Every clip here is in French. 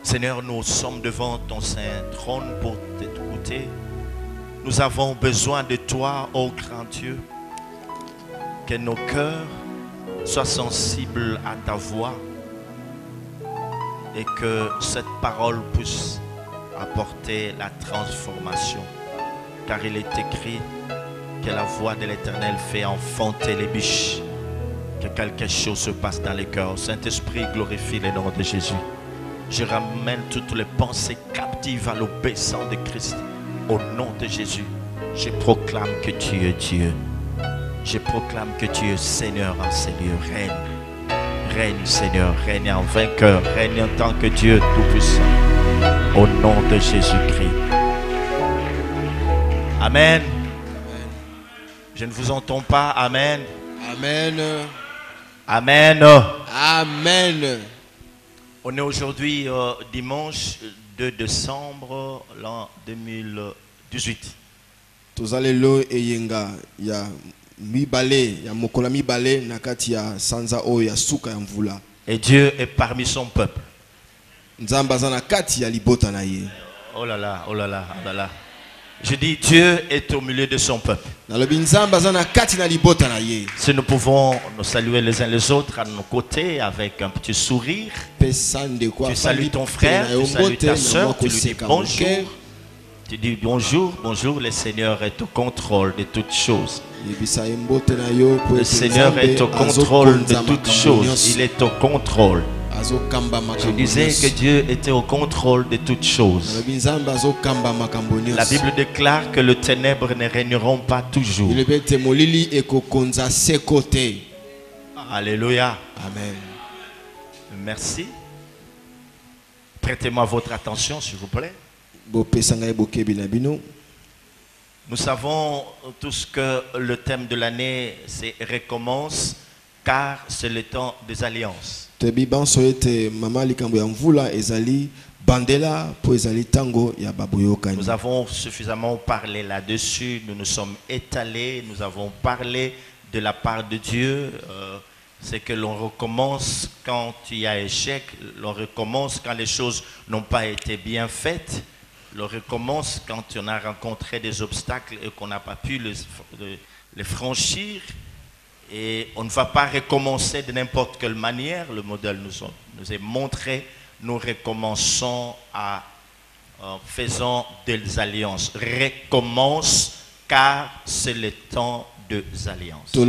Seigneur, nous sommes devant ton saint trône pour t'écouter. Nous avons besoin de toi, ô grand Dieu. Que nos cœurs soient sensibles à ta voix et que cette parole puisse apporter la transformation. Car il est écrit que la voix de l'Éternel fait enfanter les biches. Que quelque chose se passe dans les cœurs. Saint-Esprit, glorifie le nom de Jésus. Je ramène toutes les pensées captives à l'obéissance de Christ. Au nom de Jésus, je proclame que tu es Dieu. Je proclame que tu es Seigneur en Seigneur. Règne. Règne Seigneur, règne en vainqueur. Règne en tant que Dieu Tout-Puissant. Au nom de Jésus-Christ. Amen. Je ne vous entends pas. Amen. Amen. Amen. Amen. On est aujourd'hui dimanche 2 décembre l'an 2018. Tozalelo eyenga ya mibale ya mokola mibale nakati ya sanza o ya suka ya mvula. Et Dieu est parmi son peuple. Nzamba za nakati ya libota na ye. Oh là là, oh là là, oh là là. Je dis Dieu est au milieu de son peuple. Si nous pouvons nous saluer les uns les autres à nos côtés avec un petit sourire. Tu salues ton frère, tu salues ta soeur, tu lui dis bonjour. Tu dis bonjour, bonjour, le Seigneur est au contrôle de toutes choses. Le Seigneur est au contrôle de toutes choses. Il est au contrôle. Je disais que Dieu était au contrôle de toutes choses. La Bible déclare que les ténèbres ne régneront pas toujours. Alléluia. Amen. Merci. Prêtez-moi votre attention, s'il vous plaît. Nous savons tous que le thème de l'année, c'est recommence, car c'est le temps des alliances. Nous avons suffisamment parlé là-dessus, nous nous sommes étalés, nous avons parlé de la part de Dieu. C'est que l'on recommence quand il y a échec, l'on recommence quand les choses n'ont pas été bien faites, l'on recommence quand on a rencontré des obstacles et qu'on n'a pas pu les franchir. Et on ne va pas recommencer de n'importe quelle manière. Le modèle nous est montré. Nous recommençons faisant des alliances. Recommence car c'est le temps des alliances. Je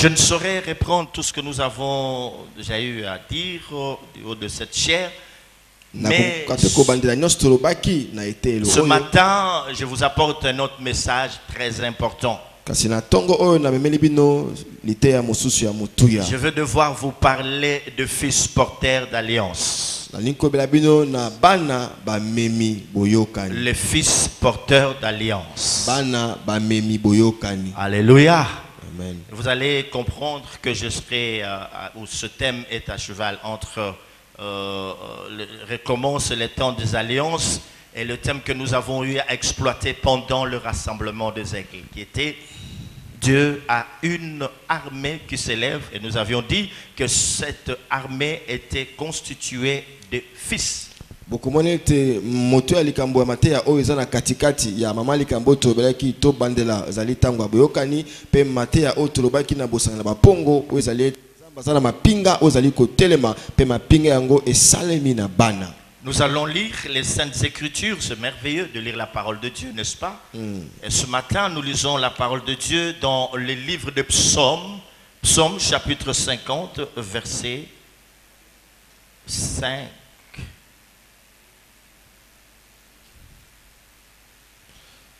ne saurais reprendre tout ce que nous avons déjà eu à dire au niveau de cette chaire. Mais ce matin, je vous apporte un autre message très important. Je vais devoir vous parler de fils porteurs d'alliance. Les fils porteurs d'alliance. Alléluia. Amen. Vous allez comprendre que je serai, où ce thème est à cheval entre recommence le temps des alliances et le thème que nous avons eu à exploiter pendant le rassemblement des aigles, qui était Dieu a une armée qui s'élève, et nous avions dit que cette armée était constituée de fils. Nous allons lire les Saintes Écritures, c'est merveilleux de lire la parole de Dieu, n'est-ce pas? Et ce matin, nous lisons la parole de Dieu dans le livre de Psaume, Psaume chapitre 50, verset 5.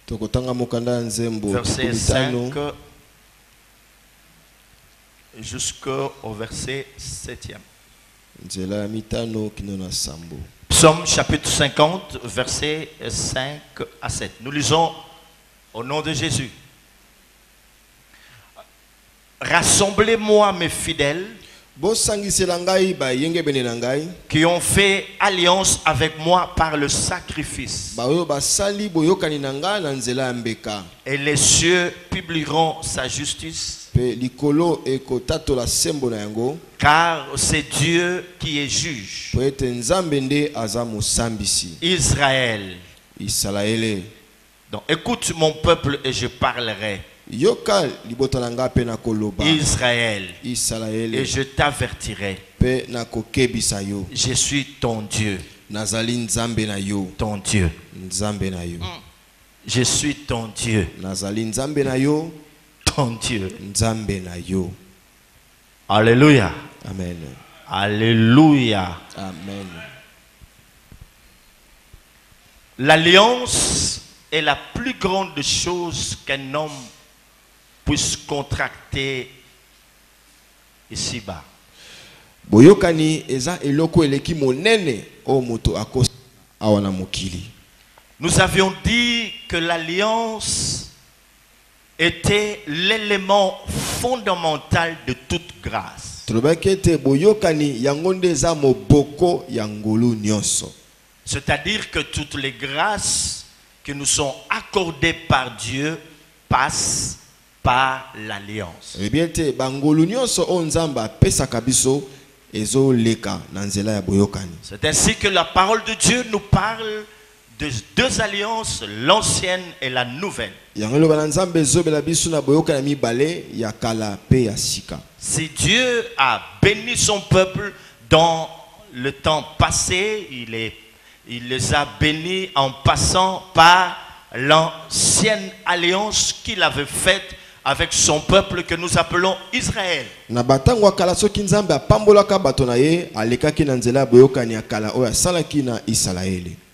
Verset 5 jusqu'au verset 7e. Psaume chapitre 50, versets 5 à 7. Nous lisons au nom de Jésus. Rassemblez-moi mes fidèles. qui ont fait alliance avec moi par le sacrifice. Et les cieux publieront sa justice. Car c'est Dieu qui est juge. Israël. Donc écoute mon peuple et je parlerai. Israël. Et je t'avertirai. Je suis ton Dieu. Ton Dieu. Je suis ton Dieu. Ton Dieu. Alléluia. Amen. Alléluia. Amen. L'alliance est la plus grande chose qu'un homme puisse contracter ici-bas. Boyokani eza eloko eleki monene o moto akosa awana mokili. Nous avions dit que l'alliance était l'élément fondamental de toute grâce. C'est-à-dire que toutes les grâces qui nous sont accordées par Dieu passent par l'alliance. C'est ainsi que la parole de Dieu nous parle de deux alliances, l'ancienne et la nouvelle. Si Dieu a béni son peuple dans le temps passé, il les a bénis en passant par l'ancienne alliance qu'il avait faite avec son peuple que nous appelons Israël.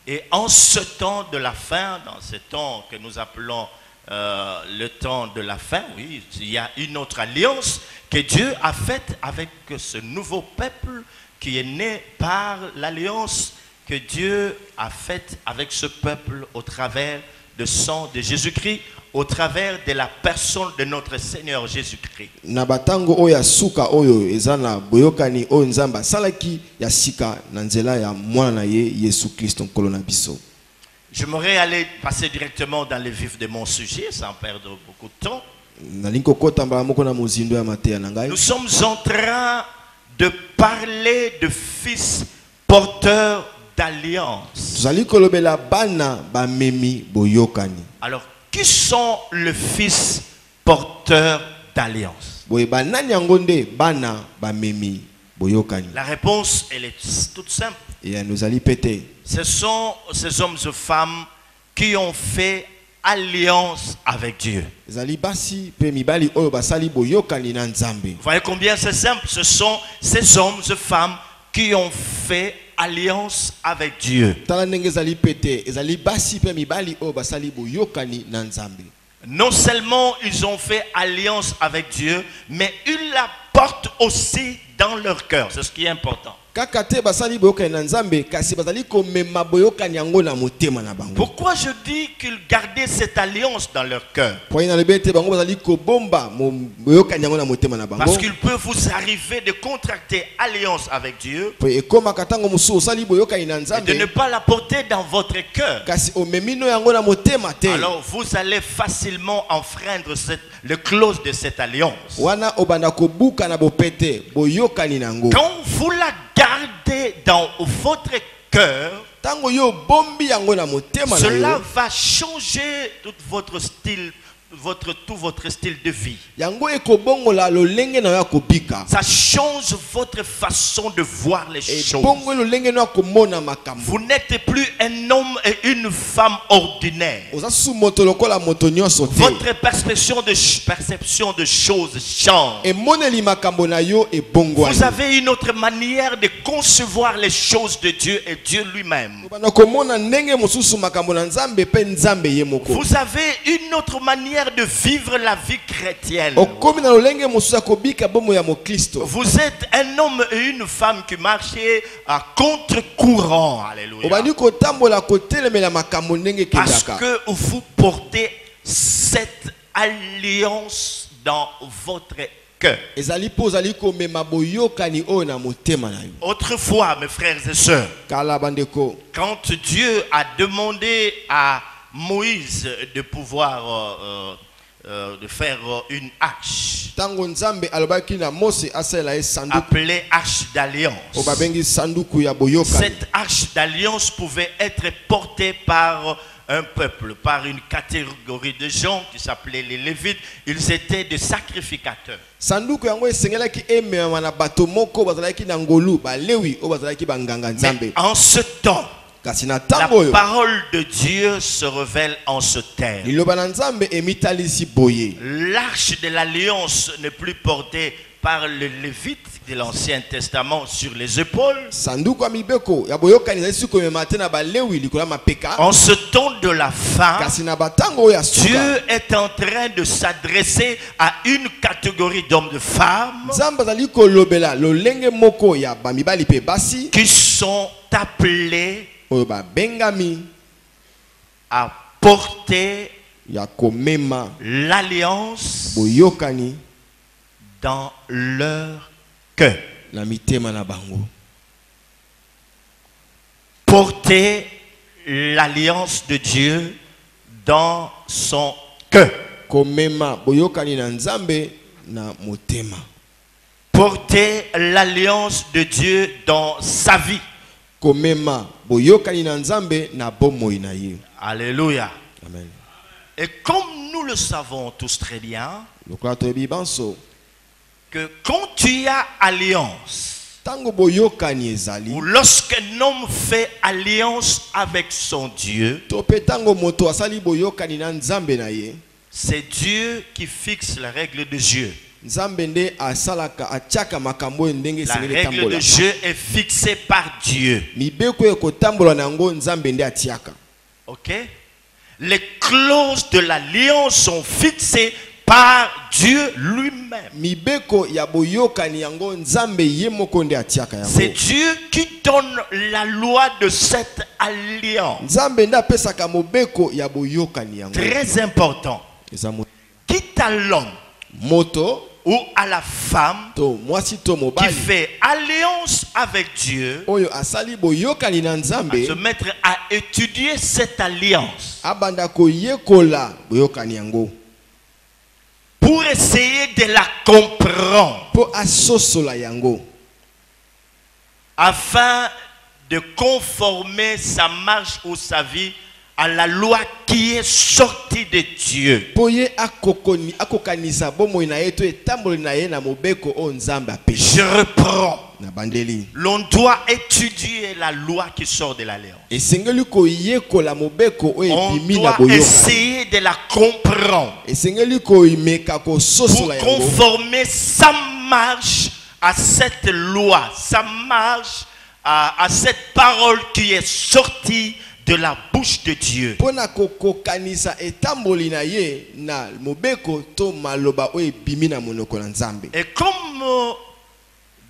Et en ce temps de la fin, dans ce temps que nous appelons le temps de la fin, oui, il y a une autre alliance que Dieu a faite avec ce nouveau peuple qui est né par l'alliance que Dieu a faite avec ce peuple au travers du sang de Jésus-Christ, au travers de la personne de notre Seigneur Jésus-Christ. J'aimerais aller passer directement dans le vif de mon sujet sans perdre beaucoup de temps. Nous sommes en train de parler de fils porteurs d'alliance. Alors, qui sont les fils porteurs d'alliance? La réponse, elle est toute simple. Ce sont ces hommes et femmes qui ont fait alliance avec Dieu. Vous voyez combien c'est simple? Ce sont ces hommes et femmes qui ont fait alliance avec Dieu. Non seulement ils ont fait alliance avec Dieu, mais ils la portent aussi dans leur cœur. C'est ce qui est important. Pourquoi je dis qu'ils gardaient cette alliance dans leur cœur? Parce qu'il peut vous arriver de contracter alliance avec Dieu et de ne pas la porter dans votre cœur. Alors vous allez facilement enfreindre le clause de cette alliance. Quand vous la gardez dans votre cœur, cela va changer tout votre style de vie. Ça change votre façon de voir les choses. Vous n'êtes plus un homme et une femme ordinaire. Votre perception de choses change. Vous avez une autre manière de concevoir les choses de Dieu et Dieu lui-même. Vous avez une autre manière de vivre la vie chrétienne. Vous êtes un homme et une femme qui marchaient à contre-courant. Alléluia. Parce que vous portez cette alliance dans votre que. ezali po zali komema boyokani oyo na motema na yo. Autrefois, mes frères et sœurs, Kala bandeko, quand Dieu a demandé à Moïse de pouvoir de faire une arche, tango nzambe alobaki na Mose asala sanduku appelée arche d'alliance. o babengi sanduku ya boyokani. Cette arche d'alliance pouvait être portée par un peuple, par une catégorie de gens qui s'appelaient les Lévites. Ils étaient des sacrificateurs. Sanduku yango esengelaki emema na bato moko bazalaki na ngolu ba lewi o bazalaki banganga nzambe. En ce temps, Kasi na la tango yo parole de Dieu se révèle en ce terme. liloba na nzambe emitalisi boye. L'arche de l'alliance n'est plus portée par les Lévites de l'Ancien Testament sur les épaules. Sanduku ya mibeko ya boyokani ezali siko emema te na ba lewi likola mapeka. En ce temps de la fin, Kasi na batango ya suka Dieu est en train de s'adresser à une catégorie d'hommes de femmes nzambe azali kolobela lolenge moko ya bamibali pe basi qui sont appelés oyo babengami à porter ya komema l'alliance boyokani dans leur cœur. na mitema na bango. Porter l'alliance de Dieu dans son cœur. Komema boyokani na nzambe na motema. Porter l'alliance de Dieu dans sa vie. Komema boyokani na nzambe na bomoi na ye. Alléluia. Amen. Et comme nous le savons tous très bien, Lokola toyebi banso que quand tu as alliance, tango boyokani ezali ou lorsqu'un homme fait alliance avec son Dieu, to pe tango moto asali boyokani na nzambe na ye, c'est Dieu qui fixe la règle de jeu. nzambe nde asalaka atiaka makambo ndenge La sengeli règle tambola. de jeu est fixée par Dieu. Mibeko ekotambola nango nzambe nde atiaka. Ok? Les clauses de l'alliance sont fixées par Dieu lui-même. Mibeko ya boyokani yango nzambe ye moko nde atiaka yango. C'est Dieu qui donne la loi de cette alliance. Nzambe nde apesaka mobeko ya boyokani yango. Très important. Eza Quitte à l'homme moto ou à la femme to mwasi to qui mobali fait alliance avec Dieu, oyo asali boyokani na à nzambe se mettre à étudier cette alliance abanda koyekola boyokani yango pour essayer de la comprendre, po asosola yango afin de conformer sa marche ou sa vie à la loi qui est sortie de Dieu. po ye akokanisa bomoi na ye to etamboli na ye na mobeko o nzambe apesi Je reprends. na bandeli. L'on doit étudier la loi qui sort de l'alliance. Esengeli koyekola mobeko o On ebimi na doit boyokani. essayer de la comprendre Esengeli koimeka pour kososola yango conformer sa marche à cette loi, sa marche à cette parole qui est sortie de la bouche de Dieu. pona kokokanisa etamboli na ye na mobeko to maloba o ebimi na monoko na nzambe. Et comme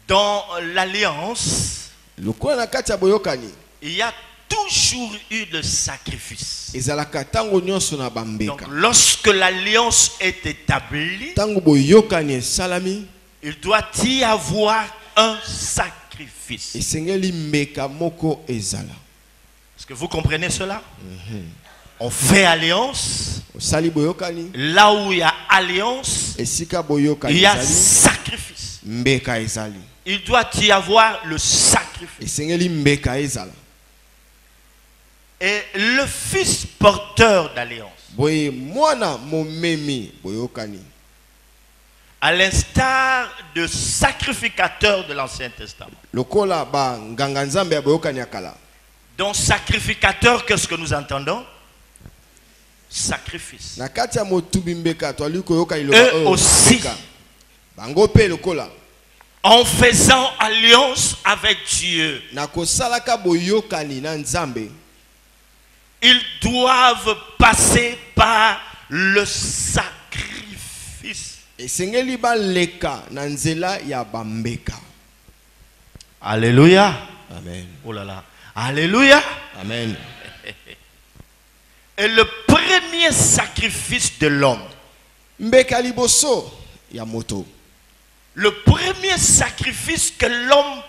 dans l'alliance, Lokola na kati ya boyokani il y a toujours eu le sacrifice. ezalaka tango nyonso na Donc bambeka. lorsque l'alliance est établie, Tango boyokani esalami il doit y avoir un sacrifice. esengeli mbeka moko ezala. Est-ce que vous comprenez cela? On fait alliance. Osali boyokani Là où il y a alliance, esika il boyokani y a ezali sacrifice. mbeka ezali. Il doit y avoir le sacrifice. Esengeli mbeka ezala. Et le fils porteur d'alliance, Boye mwana momemi boyokani à l'instar de sacrificateur de l'Ancien Testament. lokola ba nganga nzambe ya boyokani akala. Donc sacrificateur, qu'est-ce que nous entendons? Sacrifice. Na kati ya motubi mbeka twali koyoka Eux iloba oyo aussi, mbeka. Bango pe lokola en faisant alliance avec Dieu, na kosalaka boyokani na nzambe ils doivent passer par le sacrifice. esengeli baleka na nzela ya bambeka. Alléluia. Amen. Oh là là. Alléluia. Amen. Et le premier sacrifice de l'homme, Mbeka liboso ya moto Le premier sacrifice que l'homme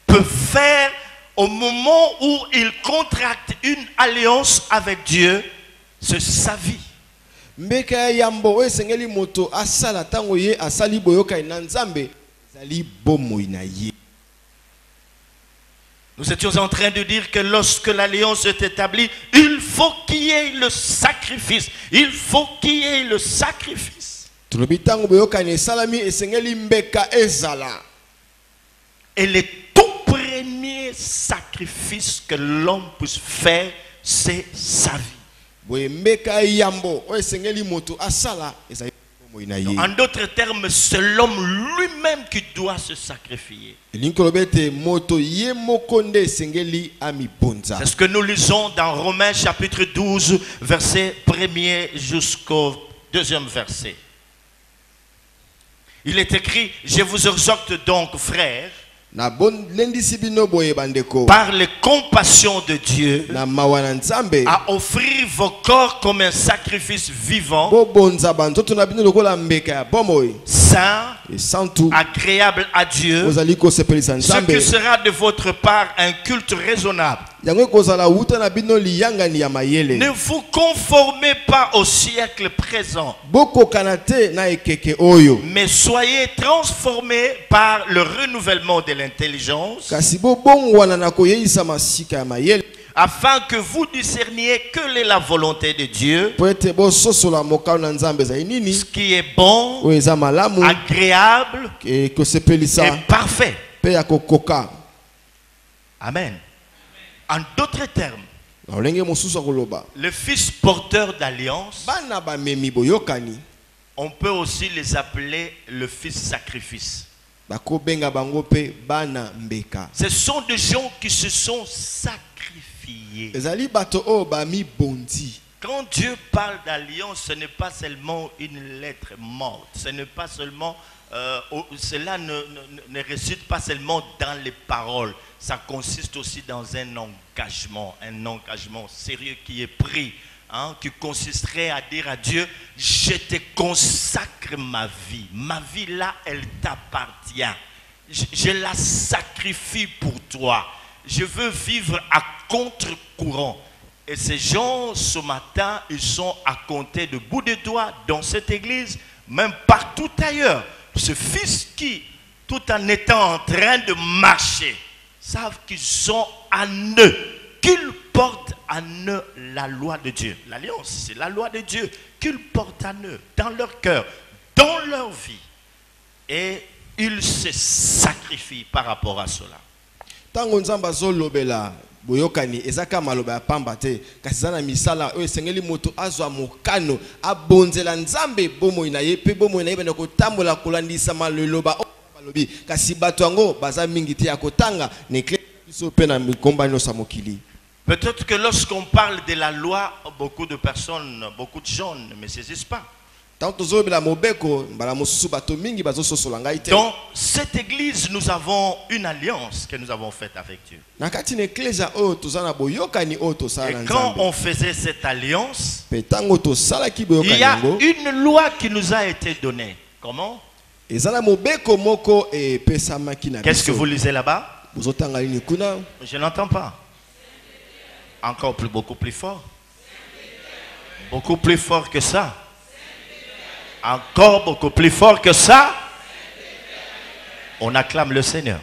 peut faire au moment où il contracte une alliance avec Dieu, c'est sa vie. Mbeka yambo oyo esengeli moto asala tango ye asali boyoka na Nzambe ezali bomoi na ye. Nous étions en train de dire que lorsque l'alliance est établie, il faut qu'il y ait le sacrifice. Il faut qu'il y ait le sacrifice. Tulobi tango boyoka ne salami esengeli mbeka ezala. Et le tout premier sacrifice que l'homme puisse faire, c'est sa vie. Boye mbeka yambo oyo esengeli moto asala ezali bomoi na ye. En d'autres termes, c'est l'homme lui-même qui doit se sacrifier. C'est ce que nous lisons dans Romains chapitre 12, verset 1er jusqu'au 2e verset. Il est écrit, je vous exhorte donc, frères, par les compassions de Dieu, à offrir vos corps comme un sacrifice vivant, saint, agréable à Dieu, ce qui sera de votre part un culte raisonnable. Ne vous conformez pas au siècle présent, mais soyez transformés par le renouvellement de l'intelligence, afin que vous discerniez quelle est la volonté de Dieu, ce qui est bon, agréable et parfait. Amen. En d'autres termes, le fils porteur d'alliance, on peut aussi les appeler le fils sacrifice. Ce sont des gens qui se sont sacrifiés. Quand Dieu parle d'alliance, ce n'est pas seulement une lettre morte. Ce n'est pas seulement, cela ne réside pas seulement dans les paroles. Ça consiste aussi dans un engagement sérieux qui est pris, hein, qui consisterait à dire à Dieu, je te consacre ma vie. Ma vie là, elle t'appartient. Je la sacrifie pour toi. Je veux vivre à contre-courant. Et ces gens, ce matin, ils sont à compter de bout de doigts dans cette église, même partout ailleurs. Ce fils qui, tout en étant en train de marcher, savent qu'ils ont en eux, qu'ils portent en eux la loi de Dieu. L'alliance, c'est la loi de Dieu qu'ils portent en eux, dans leur cœur, dans leur vie. Et ils se sacrifient par rapport à cela. Boyokani ezaka maloba ya pamba te kasi zana misala oyo esengeli moto azwa mokano abonzela Nzambe bomoi na ye pe bomoi na ye bana kotambola kolandisa maloba balobi kasi bato yango baza mingi te ya kotanga ne biso pe na mikomba nyonso mokili. Peut-être que lorsqu'on parle de la loi, beaucoup de personnes, beaucoup de gens ne me saisissent pas. Dans cette église, nous avons une alliance que nous avons faite avec Dieu. Et quand on faisait cette alliance, il y a une loi qui nous a été donnée. Comment? Qu'est-ce que vous lisez là-bas? Je n'entends pas. Encore plus, beaucoup plus fort. Beaucoup plus fort que ça. Encore beaucoup plus fort que ça. On acclame le Seigneur.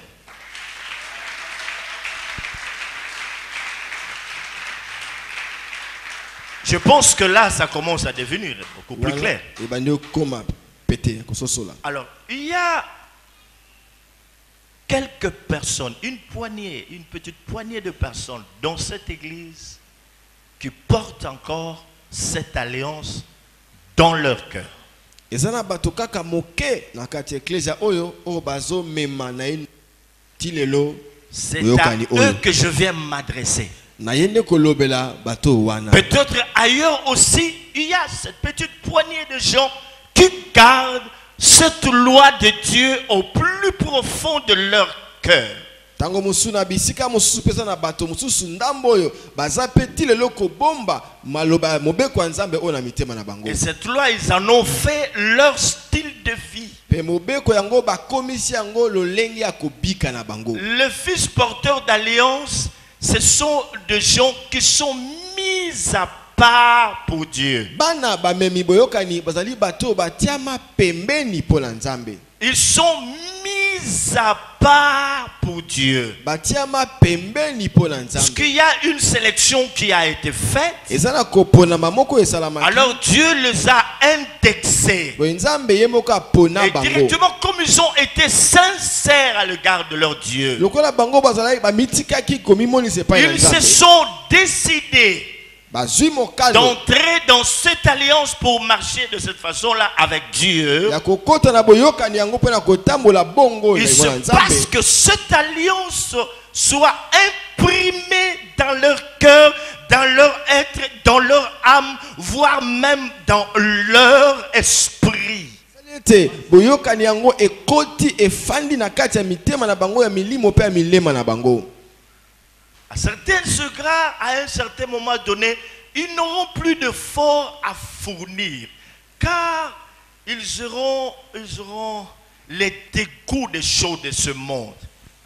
Je pense que là, ça commence à devenir beaucoup plus clair. Alors, il y a quelques personnes, une petite poignée de personnes dans cette église qui portent encore cette alliance dans leur cœur. C'est à eux que je viens m'adresser. Peut-être ailleurs aussi, il y a cette petite poignée de gens qui gardent cette loi de Dieu au plus profond de leur cœur. tango musuna bisika mususu pesa na bato mususu ndambo yo baza petit lelo ko bomba maloba mobeko nzambe ona mitema na bango. Et cette loi, ils en ont fait leur style de vie. Pe mobeko yango ba komisi yango lolengi ya kobika na bango. Les fils porteurs d'alliance, ce sont des gens qui sont mis à part pour Dieu. Bana ba memi boyokani bazali bato batiama pembeni pona nzambe. Ils sont mis à part pour Dieu. Parce qu'il y a une sélection qui a été faite. Alors Dieu les a indexés. Et directement, comme ils ont été sincères à l'égard de leur Dieu, ils se sont décidés d'entrer dans cette alliance pour marcher de cette façon-là avec Dieu. Il se passe que cette alliance soit imprimée dans leur cœur, dans leur être, dans leur âme, voire même dans leur esprit. À certains degrés, à un certain moment donné, ils n'auront plus de fort à fournir, car ils auront les dégoûts des choses de ce monde.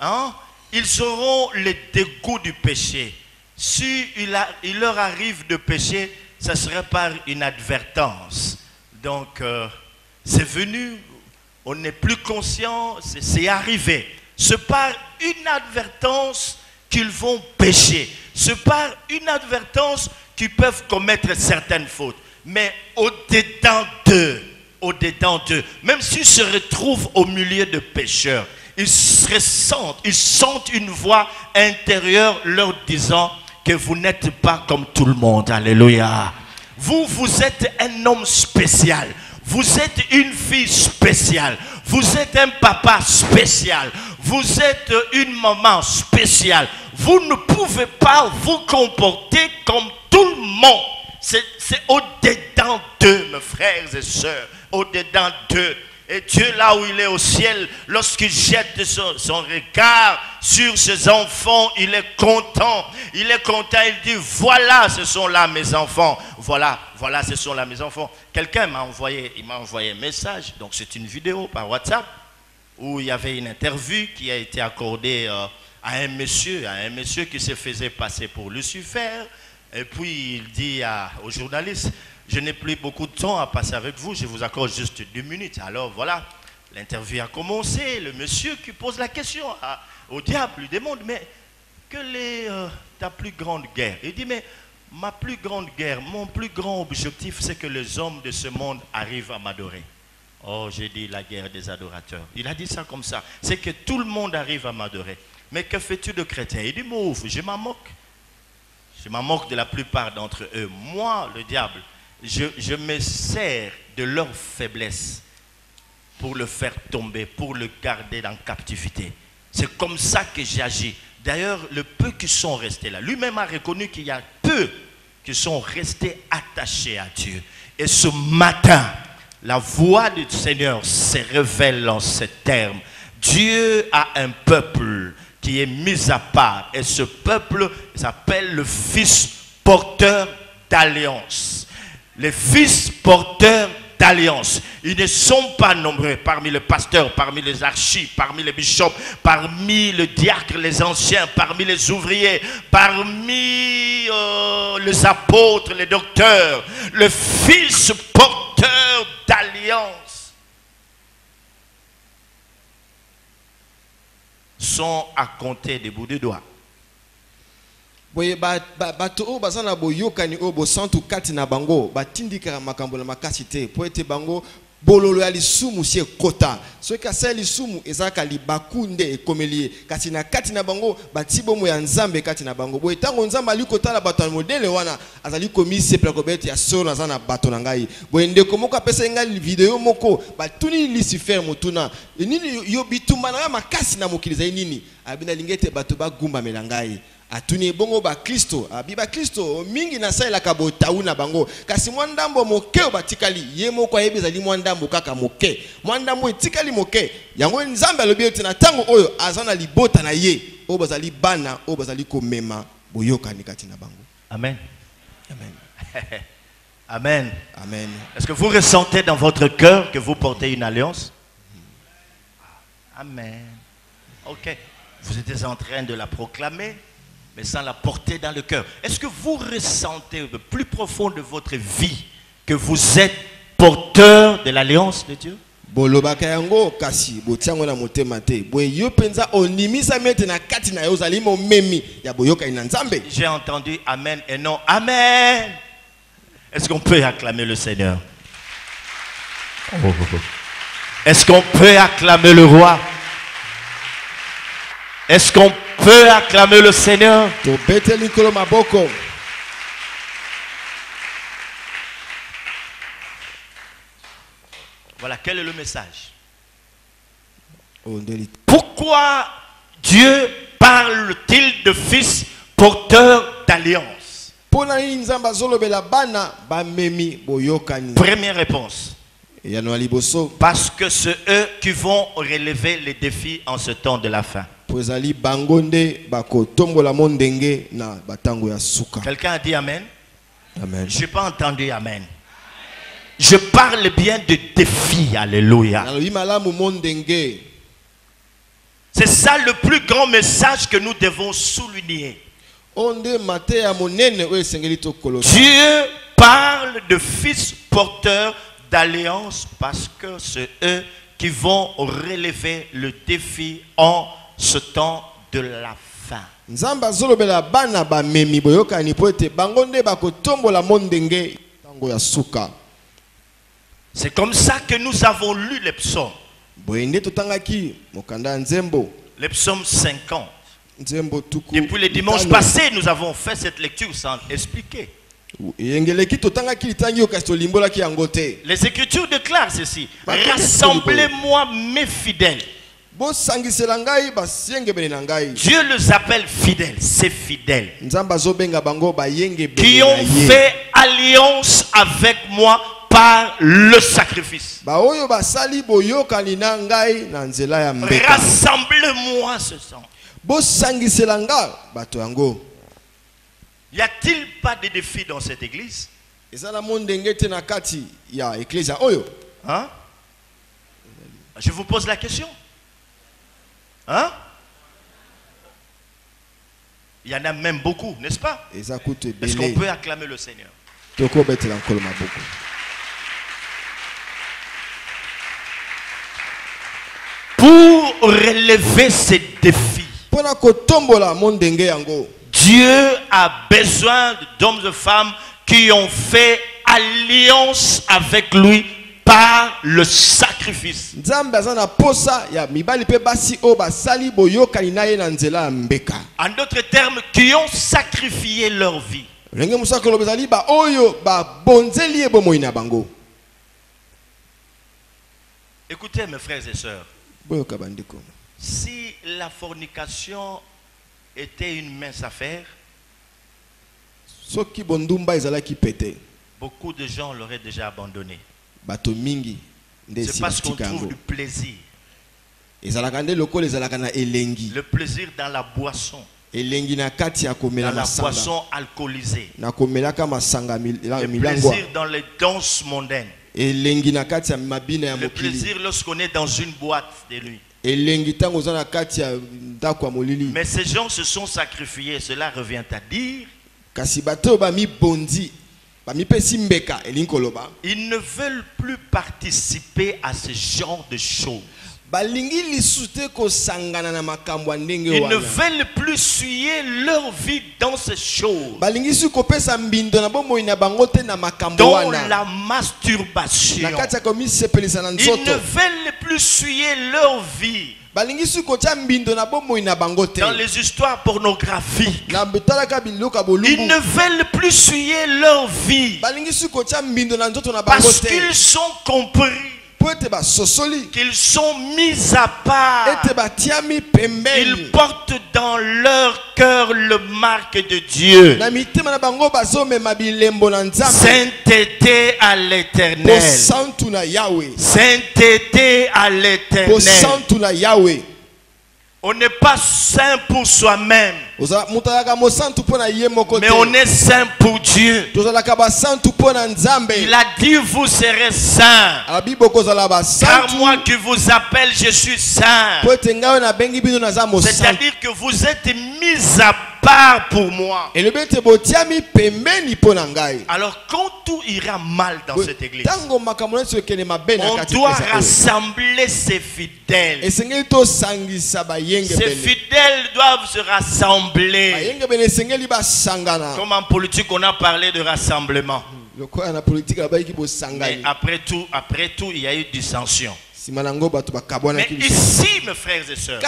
Hein? Ils auront les dégoûts du péché. Si il leur arrive de pécher, ce serait par inadvertance. Donc, c'est venu, on n'est plus conscient, c'est arrivé. C'est par inadvertance qu'ils vont pécher. C'est par inadvertance qu'ils peuvent commettre certaines fautes. Mais au-dedans d'eux, même s'ils se retrouvent au milieu de pécheurs, ils sentent une voix intérieure leur disant que vous n'êtes pas comme tout le monde. Alléluia. Vous êtes un homme spécial. Vous êtes une fille spéciale. Vous êtes un papa spécial. Vous êtes une maman spéciale. Vous ne pouvez pas vous comporter comme tout le monde. C'est au-dedans d'eux, mes frères et sœurs. Au-dedans d'eux. Et Dieu, là où il est au ciel, lorsqu'il jette son regard sur ses enfants, il est content. Il est content, il dit, voilà, ce sont là mes enfants. Voilà, ce sont là mes enfants. Quelqu'un m'a envoyé un message, donc c'est une vidéo par WhatsApp, où il y avait une interview qui a été accordée à un monsieur qui se faisait passer pour Lucifer. Et puis il dit au journaliste, je n'ai plus beaucoup de temps à passer avec vous, je vous accorde juste 2 minutes. Alors voilà, l'interview a commencé, le monsieur qui pose la question au diable lui demande, mais quelle est ta plus grande guerre? Il dit, mais ma plus grande guerre, mon plus grand objectif, c'est que les hommes de ce monde arrivent à m'adorer. Oh, j'ai dit la guerre des adorateurs. Il a dit ça comme ça, c'est que tout le monde arrive à m'adorer. Mais que fais-tu de chrétien? Il dit, mouf, je m'en moque. Je m'en moque de la plupart d'entre eux. Moi, le diable, je me sers de leur faiblesse pour le faire tomber, pour le garder en captivité. C'est comme ça que j'agis. D'ailleurs, le peu qui sont restés là, lui-même a reconnu qu'il y a peu qui sont restés attachés à Dieu. Et ce matin, la voix du Seigneur se révèle en ces termes. Dieu a un peuple qui est mis à part. Et ce peuple s'appelle le fils porteur d'alliance. Les fils porteurs d'alliance. Ils ne sont pas nombreux parmi les pasteurs, parmi les archis, parmi les bishops, parmi les diacres, les anciens, parmi les ouvriers, parmi les apôtres, les docteurs. Le fils porteur d'alliance sont à compter des bouts de doigts. Boye bato o bazana boyokani o bo santu kati na bango batindika makambo na makasite po ete bango bololo ya lisumu sie kota soki asa lisumu ezaka libakunde ekomelie kati na bango batibomo ya nzambe kati na bango boye tango nzambe ali kotala bato na modele wana azali komise plakobete ya solo na bato na ngai boye ndeko moko apesa ngai video moko batuni Lucifer motuna nini yo bitumba na makasi na mokiliza nini abina lingete bato ba gumba melangai atuni bongo ba Kristo abiba Kristo mingi na saila ka botauna bango kasi mwandambo moke batikali ye moko ayebeza li mwandambo kaka moke mwandambo etikali moke yango nzambe alobi ete na tango oyo azana libota na ye o bazali bana o bazali komema boyoka nikati na bango. Amen. Amen. Amen. Amen. Est-ce que vous ressentez dans votre cœur que vous portez une alliance? Amen. Ok. Vous êtes en train de la proclamer, mais sans la porter dans le cœur. Est-ce que vous ressentez le plus profond de votre vie que vous êtes porteur de l'alliance de Dieu? Bolobaka yango kasi botiango na motema te boye yo penza onimisa mete na kati na yo zali mo memi ya boyoka ina nzambe. J'ai entendu amen et non amen. Est-ce qu'on peut acclamer le Seigneur? Est-ce qu'on peut acclamer le roi? Est-ce qu'on peut acclamer le Seigneur? To beteli kolo maboko. Voilà, quel est le message? Ondeli. Pourquoi Dieu parle-t-il de fils porteurs d'alliance? Pona nini nzamba zolobela bana ba memi boyokani? Première réponse. Ya no liboso. Parce que c'est eux qui vont relever les défis en ce temps de la fin. Pozali bangonde bako tombola mondenge na batango ya suka. Quelqu'un a dit amen? Amen. Je n'ai pas entendu amen. Je parle bien de défis. Alléluia. C'est ça le plus grand message que nous devons souligner. Dieu parle de fils porteurs d'alliance parce que c'est eux qui vont relever le défi en ce temps de la fin. Nzamba zolobela bana ba memi boyokani po ete bangonde bako tombola mondenge tango ya suka. C'est comme ça que nous avons lu les psaumes. Les psaumes 50. Depuis le dimanche passé, nous avons fait cette lecture sans expliquer. Les Écritures déclarent ceci. Rassemblez-moi mes fidèles. Dieu les appelle fidèles, c'est fidèles. Qui ont fait alliance avec moi par le sacrifice. Rassemble-moi ce sang. Y a-t-il pas de défis dans cette église? Hein? Je vous pose la question. Hein? Il y en a même beaucoup, n'est-ce pas? Est-ce qu'on peut acclamer le Seigneur? Pour relever ces défis, Dieu a besoin d'hommes et femmes qui ont fait alliance avec lui par le sacrifice. En d'autres termes, qui ont sacrifié leur vie. Écoutez mes frères et sœurs. Si la fornication était une mince affaire, beaucoup de gens l'auraient déjà abandonné. C'est parce qu'on trouve du plaisir. Le plaisir dans la boisson. Dans la boisson alcoolisée. Le plaisir dans les danses mondaines. Le plaisir lorsqu'on est dans une boîte de nuit. Mais ces gens se sont sacrifiés. Cela revient à dire ils ne veulent plus participer à ce genre de choses. Ils ne veulent plus suyer leur vie dans ces choses. Dans la masturbation. Ils ne veulent plus suyer leur vie dans les histoires pornographiques. Ils ne veulent plus suyer leur vie parce qu'ils sont compris qu'ils sont mis à part. Ils portent dans leur cœur le marque de Dieu. Sainteté à l'Éternel. Sainteté à l'Éternel. On n'est pas saint pour soi-même, mais on est saint pour Dieu. Il a dit vous serez saints, car moi qui vous appelle je suis saint. C'est-à-dire que vous êtes mis à part pour moi. Alors quand tout ira mal dans cette église, on doit rassembler ses fidèles. Ces fidèles doivent se rassembler. Comme en politique on a parlé de rassemblement. Mais après tout, il y a eu dissension. Mais ici, mes frères et sœurs,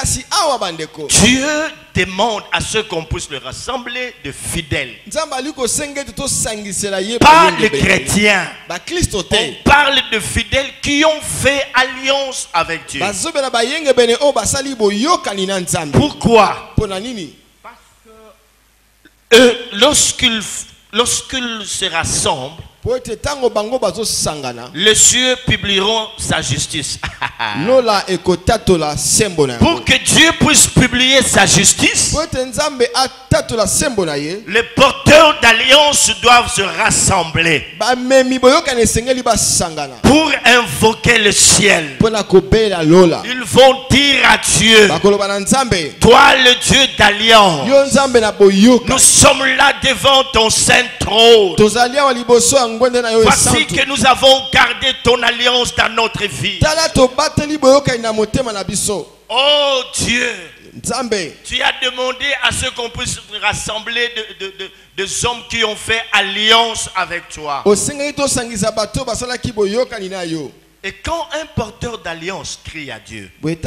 Dieu demande à ceux qu'on puisse le rassembler de fidèles. Pas les chrétiens. On parle de fidèles qui ont fait alliance avec Dieu. Pourquoi? Parce que lorsqu'ils se rassemblent, les cieux publieront sa justice. Pour que Dieu puisse publier sa justice, les porteurs d'alliance doivent se rassembler pour invoquer le ciel. Ils vont dire à Dieu, toi le Dieu d'alliance, nous sommes là devant ton saint trône. Voici que nous avons gardé ton alliance dans notre vie. Oh Dieu, tu as demandé à ce qu'on puisse rassembler des hommes qui ont fait alliance avec toi. Et quand un porteur d'alliance crie à Dieu, Dieu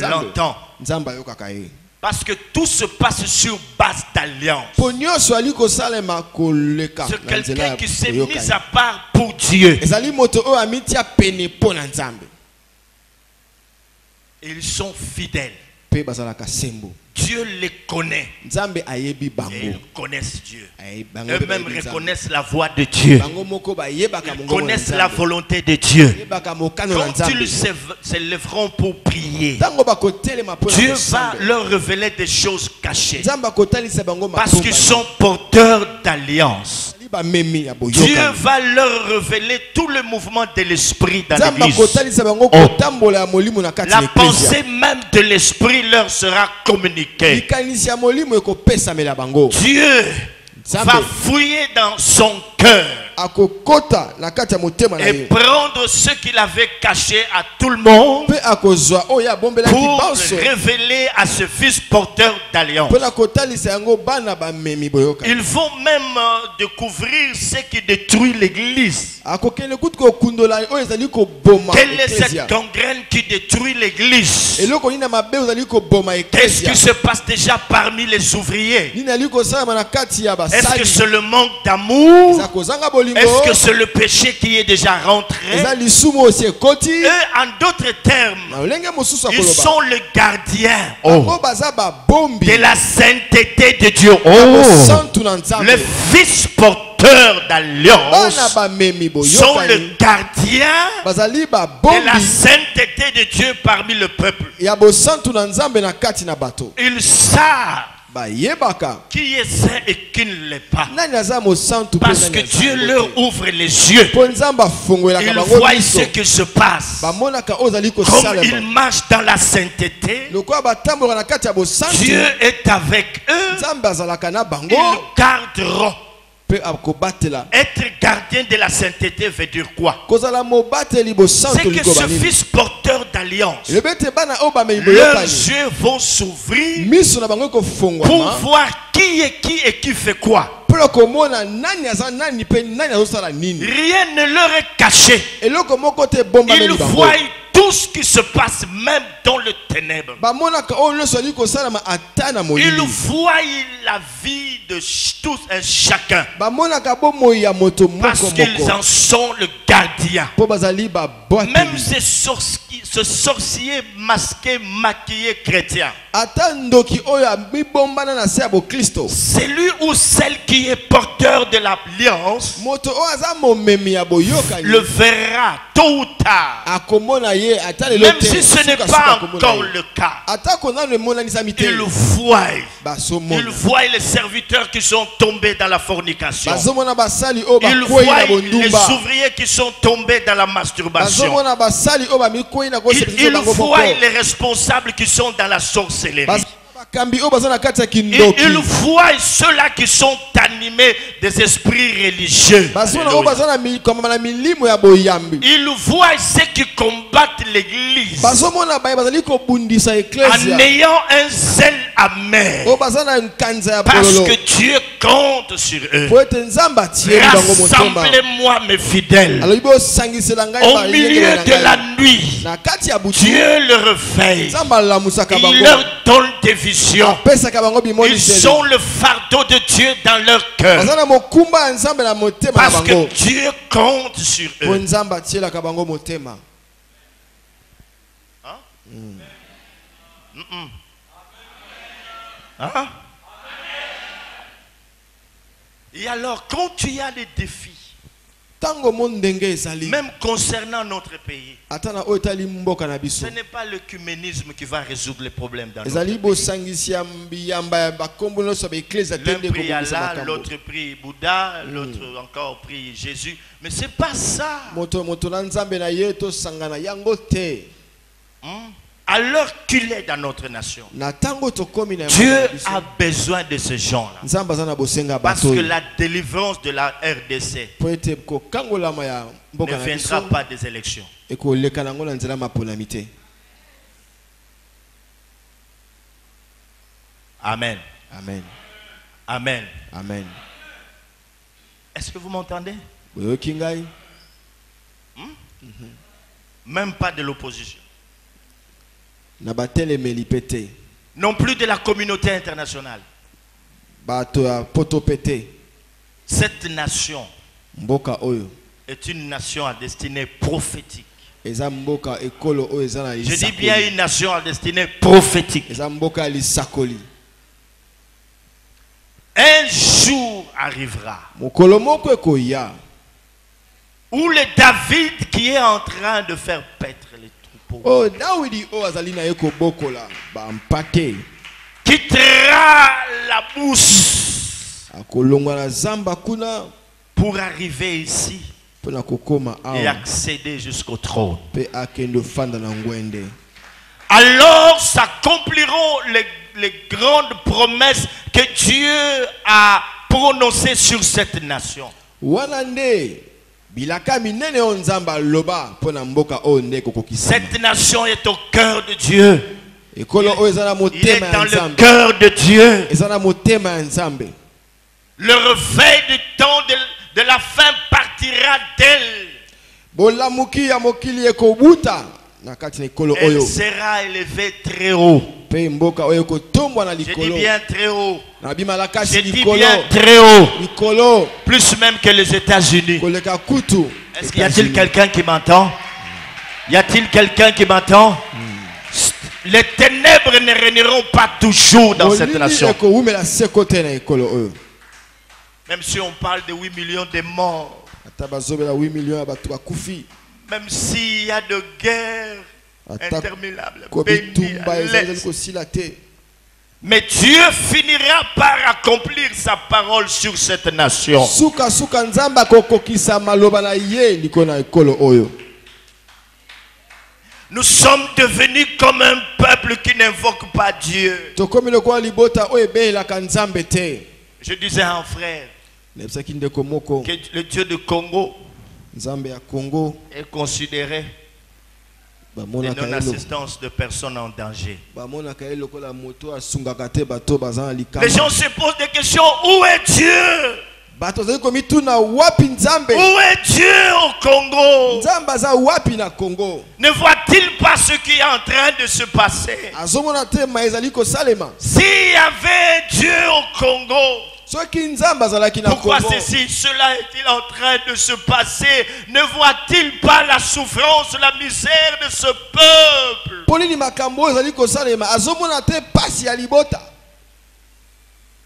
l'entend. Parce que tout se passe sur base d'alliance. C'est quelqu'un qui s'est mis à part pour Dieu. Ils sont fidèles. Dieu les connaît. Et ils connaissent Dieu. Eux-mêmes reconnaissent la voix de Dieu. Ils connaissent la volonté de Dieu. Quand ils se lèveront pour prier, Dieu va leur révéler des choses cachées. Parce qu'ils sont porteurs d'alliance. Dieu va leur révéler tout le mouvement de l'esprit dans l'église. La pensée même de l'esprit leur sera communiquée. Dieu va fouiller dans son cœur et prendre ce qu'il avait caché à tout le monde pour révéler à ce fils porteur d'alliance. Ils vont même découvrir ce qui détruit l'église. Quelle est cette gangrène qui détruit l'église? Qu'est-ce qui se passe déjà parmi les ouvriers? Est-ce que c'est le manque d'amour? Est-ce que c'est le péché qui est déjà rentré? Eux, en d'autres termes, ils sont le gardien de la sainteté de Dieu. Le fils porteur d'alliance sont le gardien de la sainteté de Dieu parmi le peuple. Ils savent qui est saint et qui ne l'est pas. Parce que Dieu leur ouvre les yeux. Ils voient ce qui se passe. Comme ils marchent dans la sainteté, Dieu est avec eux. Ils garderont. Être gardien de la sainteté veut dire quoi? C'est que ce fils porteur d'alliance, leurs yeux vont s'ouvrir pour voir qui est qui et qui fait quoi. Rien ne leur est caché. Ils voient tout ce qui se passe même dans le ténèbre. Ils voient la vie de tous et chacun. Parce qu'ils en sont le gardien. gardiens. po bazali ba Même ce sorcier masqué, maquillé chrétien. ata ndoki oyo mibombana na se ya Kristo. Celui ou celle qui est porteur de l'alliance Moto o aza momemi ya boyoka le verra tôt ou tard. akomona ye ata le Même si ce n'est pas encore le cas. ata kona le mona nisa mite. Il voit. Basomona. Il voit les serviteurs qui sont tombés dans la fornication. Bazomona basali o ba Il koyi voit na les bondumba. ouvriers qui sont tombés dans la masturbation. Bazomona basali o ba mikoyi na ko Il voit les responsables qui sont dans la sorcellerie. bakambi o bazana kati ya Il kindoki. voit ceux-là qui sont animés des esprits religieux. Bazona o bazana koma na milimo ya boyambi. Il voit ceux qui combattent l'église Bazomona ba bazali ko bundisa en ecclesia. ayant un zèle amer. O bazana nkanza ya Parce bololo. que Dieu compte sur eux. Po ete nzamba tie bango motema. Rassemblez-moi mes fidèles. Alors ibo sangisela ngai Au ba milieu de la nuit, na kati ya butu. Dieu le réveille. Nzamba la musaka Il bango. leur donne des visions. Apesaka bango bimoni Ils sele. sont le fardeau de Dieu dans leur cœur. Bazana mokumba nzambe na motema na Parce bango. que Dieu compte sur Po eux. nzamba tielaka bango motema. Hein? Et alors, quand tu as des défis, Tango mondenge ezali. même concernant notre pays, Ata na oyo etali mboka na biso. ce n'est pas l'œcuménisme qui va résoudre les problèmes dans notre Ezali pays. bosangisi ya mbiyamba ya bakombo nyonso ba ecclesia L'un tende prie kobongisa Allah, makambo. l'autre prie Bouddha, l'autre encore prie Jésus. Mais c'est pas ça. Moto na nzambe na ye tosangana yango te. À l'heure qu'il est dans notre nation, Na tango tokomi na Dieu mboka na biso. a besoin de ce genre-là. Nzambe aza na bosenga Parce bato. que la délivrance de la RDC Po ete kokangolama ya ne mboka na viendra biso. pas des élections. Ekoleka nango na nzela maponami te. Amen. Amen. Amen. Amen. Est-ce que vous m'entendez? Boyoki ngai. Même pas de l'opposition. Na batelemeli pete. Non plus de la communauté internationale. Bato ya poto pete. Cette nation Mboka oyo. est une nation à destinée prophétique. Eza mboka ekolo oyo eza na Je dis lisakoli. bien une nation à destinée prophétique. Eza mboka ya lisakoli. Un jour arrivera Mokolo moko ekoya. où le David qui est en train de faire paître les troupeaux Oh Dawidi o azali na yeko bokola ba mpake. quittera la mousse Akolongwa na zamba kuna pour arriver ici pona kokoma et awa accéder jusqu'au trône. pe akendo fanda na ngwende. Alors s'accompliront les grandes promesses que Dieu a prononcées sur cette nation. Wana nde bilaka minene o nzamba loba pona mboka o nde kokokisa. Cette nation est au cœur de Dieu. Ekolo o eza na Il est motema dans ya le nzambe. cœur de Dieu. Eza na motema ya nzambe. Le réveil du temps de la fin partira d'elle. Bolamuki ya mokili ekobuta na kati na ekolo Elle oyo. sera élevée très haut. Pe mboka oyo kotombwa na Je dis likolo. bien très haut. Na bimala Je kasi dis likolo. bien très haut. Likolo Plus même que les États-Unis. koleka kutu. Est-ce qu'il y a-t-il quelqu'un qui m'entend? Y a-t-il quelqu'un qui m'entend? Les ténèbres ne régneront pas toujours dans cette nation. Ekowumela sekote na ekolo oyo. Même si on parle de 8 millions de morts. Ata bazobela 8 millions ya bato bakufi. Même s'il y a de guerres Ata interminables. ko béni bitumba à ezali l'Est. kosila te. Mais Dieu finira par accomplir sa parole sur cette nation. Suka suka nzamba kokokisa maloba na ye likolo na ekolo oyo. Nous sommes devenus comme un peuple qui n'invoque pas Dieu. Tokomi lokola libota oyo ebelaka nzambe te. Je disais à un frère Nebisaki ndeko moko que le Dieu du Congo nzambe ya Congo est considéré de bamonaka ye non-assistance de personnes en danger. bamonaka ye lokola moto asungaka te bato baza na Les likama. gens se posent des questions. Où est Dieu? Bato zali komituna wapi nzambe? Où est Dieu au Congo? Nzambe aza wapi na Congo? Ne voit-il pas ce qui est en train de se passer? Azomona te ma ezali kosalema. S'il y avait Dieu au Congo, Pourquoi cela est-il en train de se passer? Ne voit-il pas la souffrance, la misère de ce peuple?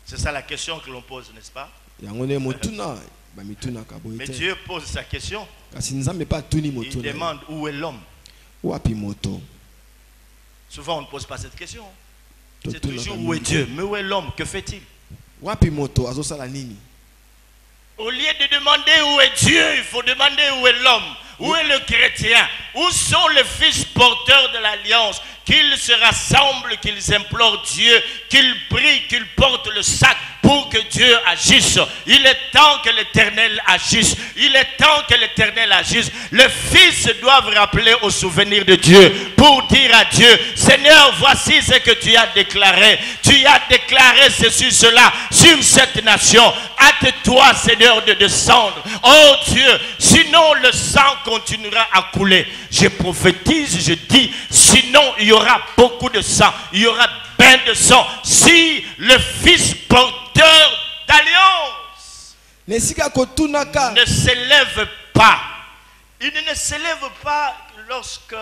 C'est ça la question que l'on pose, n'est-ce pas? Mais Dieu pose sa question. Il demande où est l'homme. Souvent on ne pose pas cette question. C'est toujours où est Dieu. Mais où est l'homme? Que fait-il? Au lieu de demander où est Dieu, il faut demander où est l'homme. Où est le chrétien? Où sont les fils porteurs de l'alliance? Qu'ils se rassemblent, qu'ils implorent Dieu, qu'ils prient, qu'ils portent le sac pour que Dieu agisse. Il est temps que l'Éternel agisse. Il est temps que l'Éternel agisse. Les fils doivent rappeler au souvenir de Dieu pour dire à Dieu: Seigneur, voici ce que tu as déclaré. Tu as déclaré ceci, cela sur cette nation. Hâte-toi, Seigneur, de descendre. Oh Dieu, sinon le sang continuera à couler. Je prophétise, je dis, sinon il y aura beaucoup de sang. Il y aura bain de sang. Si le fils porteur d'alliance ne s'élève pas, il ne s'élève pas lorsque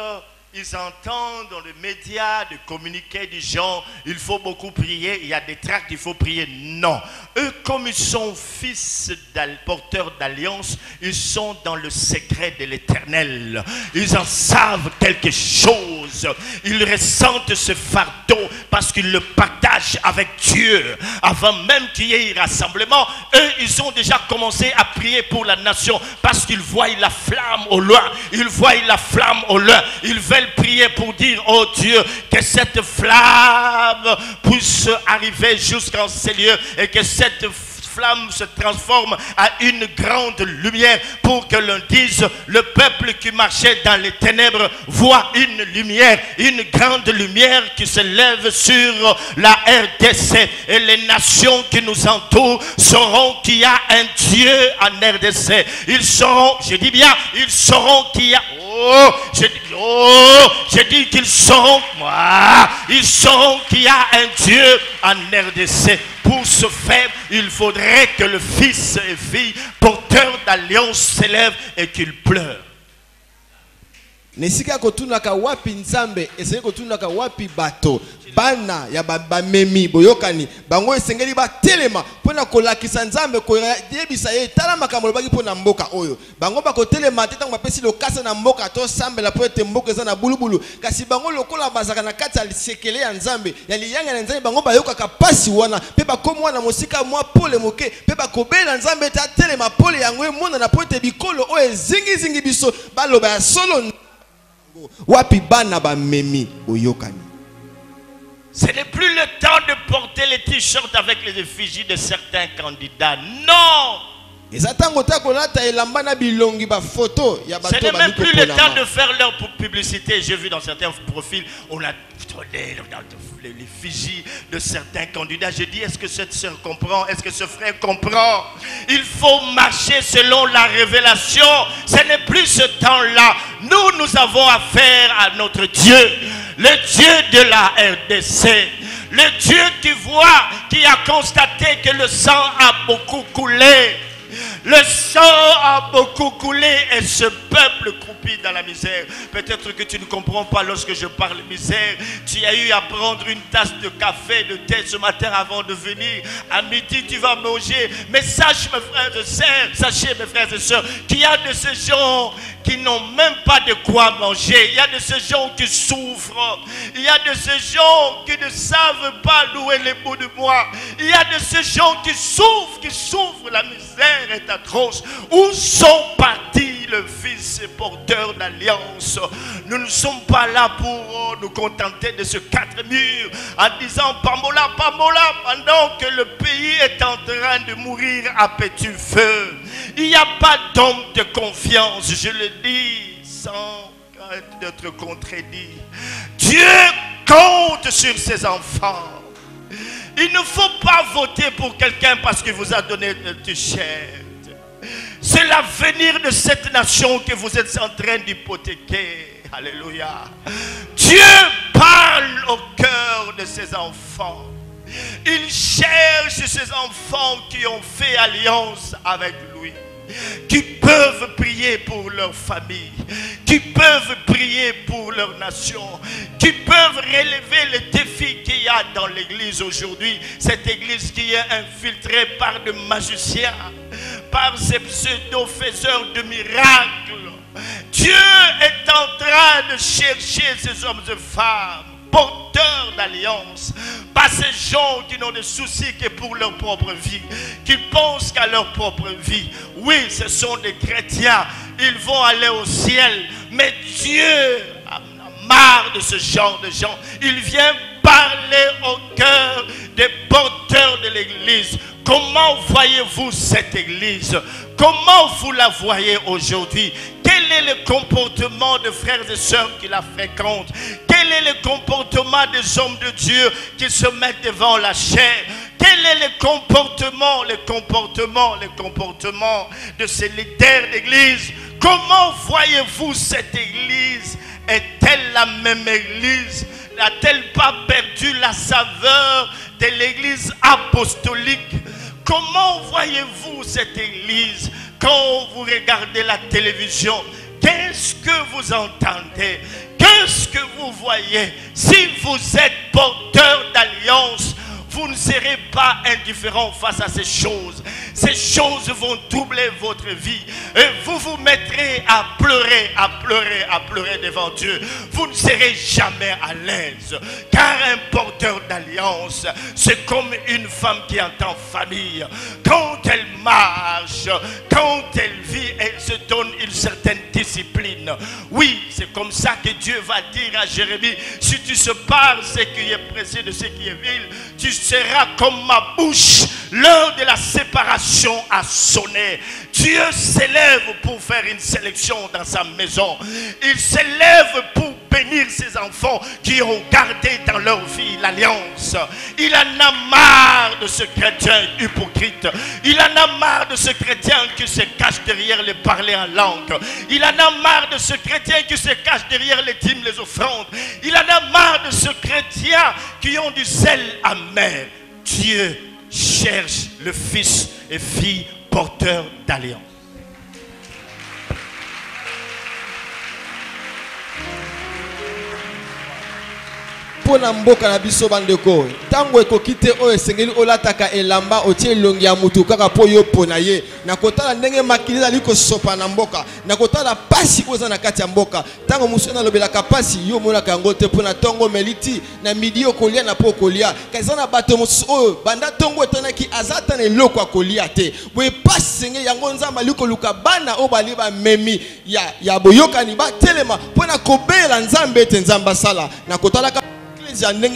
ils entendent dans les médias de communiquer du genre il faut beaucoup prier, il y a des tracts, il faut prier. Non, eux comme ils sont fils porteurs d'alliance, ils sont dans le secret de l'Éternel. Ils en savent quelque chose. Ils ressentent ce fardeau parce qu'ils le partagent avec Dieu. Avant même qu'il y ait un rassemblement, eux ils ont déjà commencé à prier pour la nation parce qu'ils voient la flamme au loin. Ils voient la flamme au loin. Ils veulent prier pour dire: oh Dieu, que cette flamme puisse arriver jusqu'en ces lieux et que cette flamme se transforme à une grande lumière pour que l'on dise: le peuple qui marchait dans les ténèbres voit une lumière, une grande lumière qui se lève sur la RDC, et les nations qui nous entourent sauront qu'il y a un Dieu en RDC. Ils sauront, je dis bien, ils sauront qu'il y a... j'ai dit qu'ils sauront, ils sauront qu'il y a un Dieu en RDC. Pour ce faire, il faudrait que le fils et fille porteurs d'alliance s'élèvent et qu'ils pleurent. Nesika kotunaka wapi nzambe esengeli kotunaka wapi bato bana ya bamemi boyokani bango esengeli batelema pona kolakisa nzambe ko yebisa ye tala makambo baki pona mboka oyo bango bakotelema te tango bapesi lokasa na mboka to sambela po ete mboka eza na bulubulu kasi bango lokola bazaka na kati ya sekele ya nzambe ya liyanga na nzambe bango bayokaka pasi wana pe bakomwa na mosika mwa pole moke pe bakobela nzambe ta telema pole yango emona na po ete bikolo oyo zingi biso baloba ya solo. Ce n'est plus le temps de porter les t-shirts avec les effigies de certains candidats. Non! Ce n'est même plus le temps de faire leur publicité. J'ai vu dans certains profils, on a l'effigie de certains candidats. J'ai dit: est-ce que cette sœur comprend? Est-ce que ce frère comprend? Il faut marcher selon la révélation. Ce n'est plus ce temps-là. Nous avons affaire à notre Dieu, le Dieu de la RDC. Le Dieu qui voit, qui a constaté que le sang a beaucoup coulé. Le sang a beaucoup coulé et ce peuple croupit dans la misère. Peut-être que tu ne comprends pas lorsque je parle misère. Tu as eu à prendre une tasse de café, de thé ce matin avant de venir. À midi, tu vas manger. Mais sache, mes frères et sœurs, sachez, mes frères et sœurs, qu'il y a de ces gens qui n'ont même pas de quoi manger. Il y a de ces gens qui souffrent. Il y a de ces gens qui ne savent pas louer les bouts de moi. Il y a de ces gens qui souffrent. La misère est atroce. Où sont partis le fils et porteur d'alliance? Nous ne sommes pas là pour nous contenter de ce quatre murs en disant Pambola, Pambola, pendant que le pays est en train de mourir à petit feu. Il n'y a pas d'homme de confiance, je le dis sans crainte d'être contredit. Dieu compte sur ses enfants. Il ne faut pas voter pour quelqu'un parce qu'il vous a donné le t-shirt. C'est l'avenir de cette nation que vous êtes en train d'hypothéquer. Alléluia. Dieu parle au cœur de ses enfants. Il cherche ces enfants qui ont fait alliance avec lui, qui peuvent prier pour leur famille, qui peuvent prier pour leur nation, qui peuvent relever les défis qu'il y a dans l'église aujourd'hui. Cette église qui est infiltrée par des magiciens, par ces pseudo-faiseurs de miracles. Dieu est en train de chercher ces hommes et femmes porteurs d'alliance, pas ces gens qui n'ont de soucis que pour leur propre vie, qui pensent qu'à leur propre vie. Oui, ce sont des chrétiens, ils vont aller au ciel, mais Dieu a marre de ce genre de gens. Il vient parler au cœur des porteurs de l'église. Comment voyez-vous cette église? Comment vous la voyez aujourd'hui? Quel est le comportement de frères et sœurs qui la fréquentent? Quel est le comportement des hommes de Dieu qui se mettent devant la chair? Quel est le comportement de ces leaders d'église? Comment voyez-vous cette église? Est-elle la même église? N'a-t-elle pas perdu la saveur de l'église apostolique? Comment voyez-vous cette église quand vous regardez la télévision? Qu'est-ce que vous entendez? Qu'est-ce que vous voyez? Si vous êtes porteur d'alliance, vous ne serez pas indifférent face à ces choses. Ces choses vont troubler votre vie. Et vous vous mettrez à pleurer devant Dieu. Vous ne serez jamais à l'aise. Car un porteur d'alliance, c'est comme une femme qui est en famille. Quand elle marche, quand elle vit, elle se donne une certaine discipline. Oui, c'est comme ça que Dieu va dire à Jérémie: si tu sépares ce qui est précieux de ce qui est vil, tu seras comme ma bouche. L'heure de la séparation a sonné. Dieu s'élève pour faire une sélection dans sa maison. Il s'élève pour bénir ses enfants qui ont gardé dans leur vie l'alliance. Il en a marre de ce chrétien hypocrite. Il en a marre de ce chrétien qui se cache derrière les parler en langue. Il en a marre de ce chrétien qui se cache derrière les dîmes, les offrandes. Il en a marre de ce chrétien qui ont du zèle amer. Dieu cherche le fils et fille porteurs d'alliance. Pona mboka na biso bandeko tango ekokite oyo esengeli olataka elamba otie elongi ya mutu kaka po yo pona ye na kotala ndenge makili ali kosopa na mboka na kotala pasi koza na kati ya mboka tango musu na lobelaka pasi yo monaka yango te pona tongo meliti na midi okolia na po kolia kaza na bato musu oyo banda tongo etanaki azata na eloko akolia te boye pasi senge yango nzamba liko luka bana o bali ba memi ya boyokani ba telema pona kobela nzambe te nzamba sala na kotala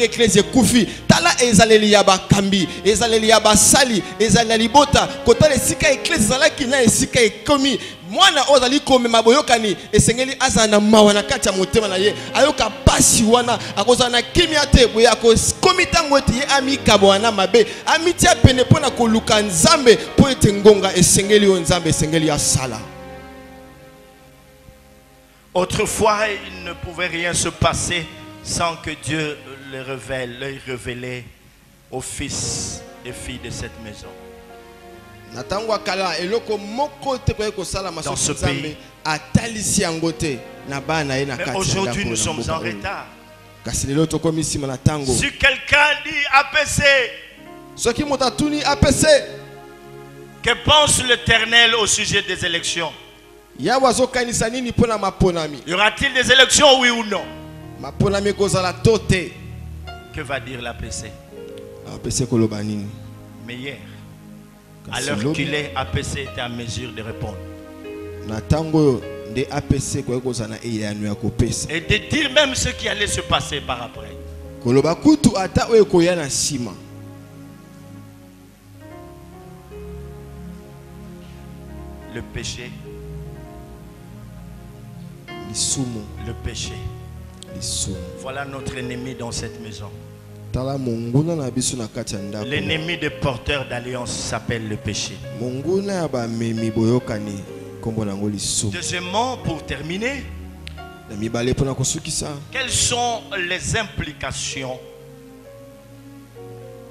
Ecclesia kufi tala ezaleli ya bakambi ezaleli ya basali ezaleli bota kotala esika ecclesia zalaki na esika ekomi mwana ozali komema boyokani esengeli azana mawa na kati ya motema na ye ayoka pasi wana akozana na kimia te boye akokomi tango ete ye amikabo wana mabe amitia pene pona koluka nzambe po ete ngonga esengeli yo nzambe esengeli ya sala. Autrefois, il ne pouvait rien se passer sans que Dieu le révélait aux fils et filles de cette maison. Dans ce pays. Mais aujourd'hui, nous sommes en retard. Si quelqu'un dit APC, que pense l'Éternel au sujet des élections? Y aura-t-il des élections, oui ou non? Que va dire l'APC? Mais hier, à l'heure qu'il est, APC était en mesure de répondre. Et de dire même ce qui allait se passer par après. Le péché. Le péché. Voilà notre ennemi dans cette maison. L'ennemi des porteurs d'alliance s'appelle le péché. Deuxièmement, pour terminer, quelles sont les implications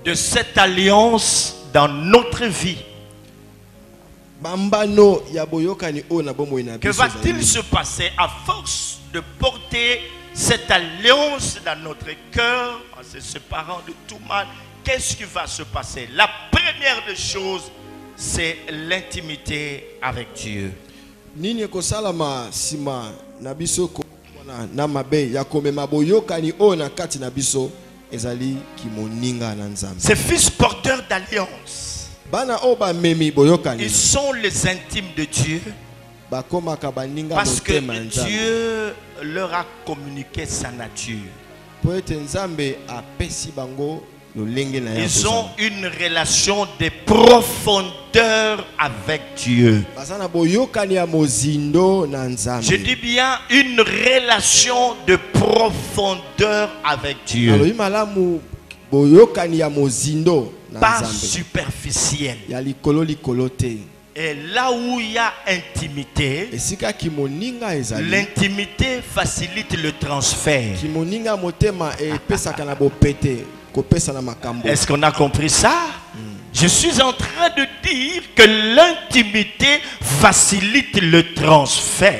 de cette alliance dans notre vie. Que va-t-il se passer à force de porter cette alliance dans notre cœur en se séparant de tout mal? Qu'est-ce qui va se passer? La première des choses, c'est l'intimité avec Dieu. Ces fils porteurs d'alliance, ils sont les intimes de Dieu parce que Dieu leur a communiqué sa nature. Ils ont une relation de profondeur avec Dieu. Je dis bien une relation de profondeur avec Dieu. Pas superficielle. Et là où il y a intimité, l'intimité facilite le transfert. Est-ce qu'on a compris ça? Je suis en train de dire que l'intimité facilite le transfert.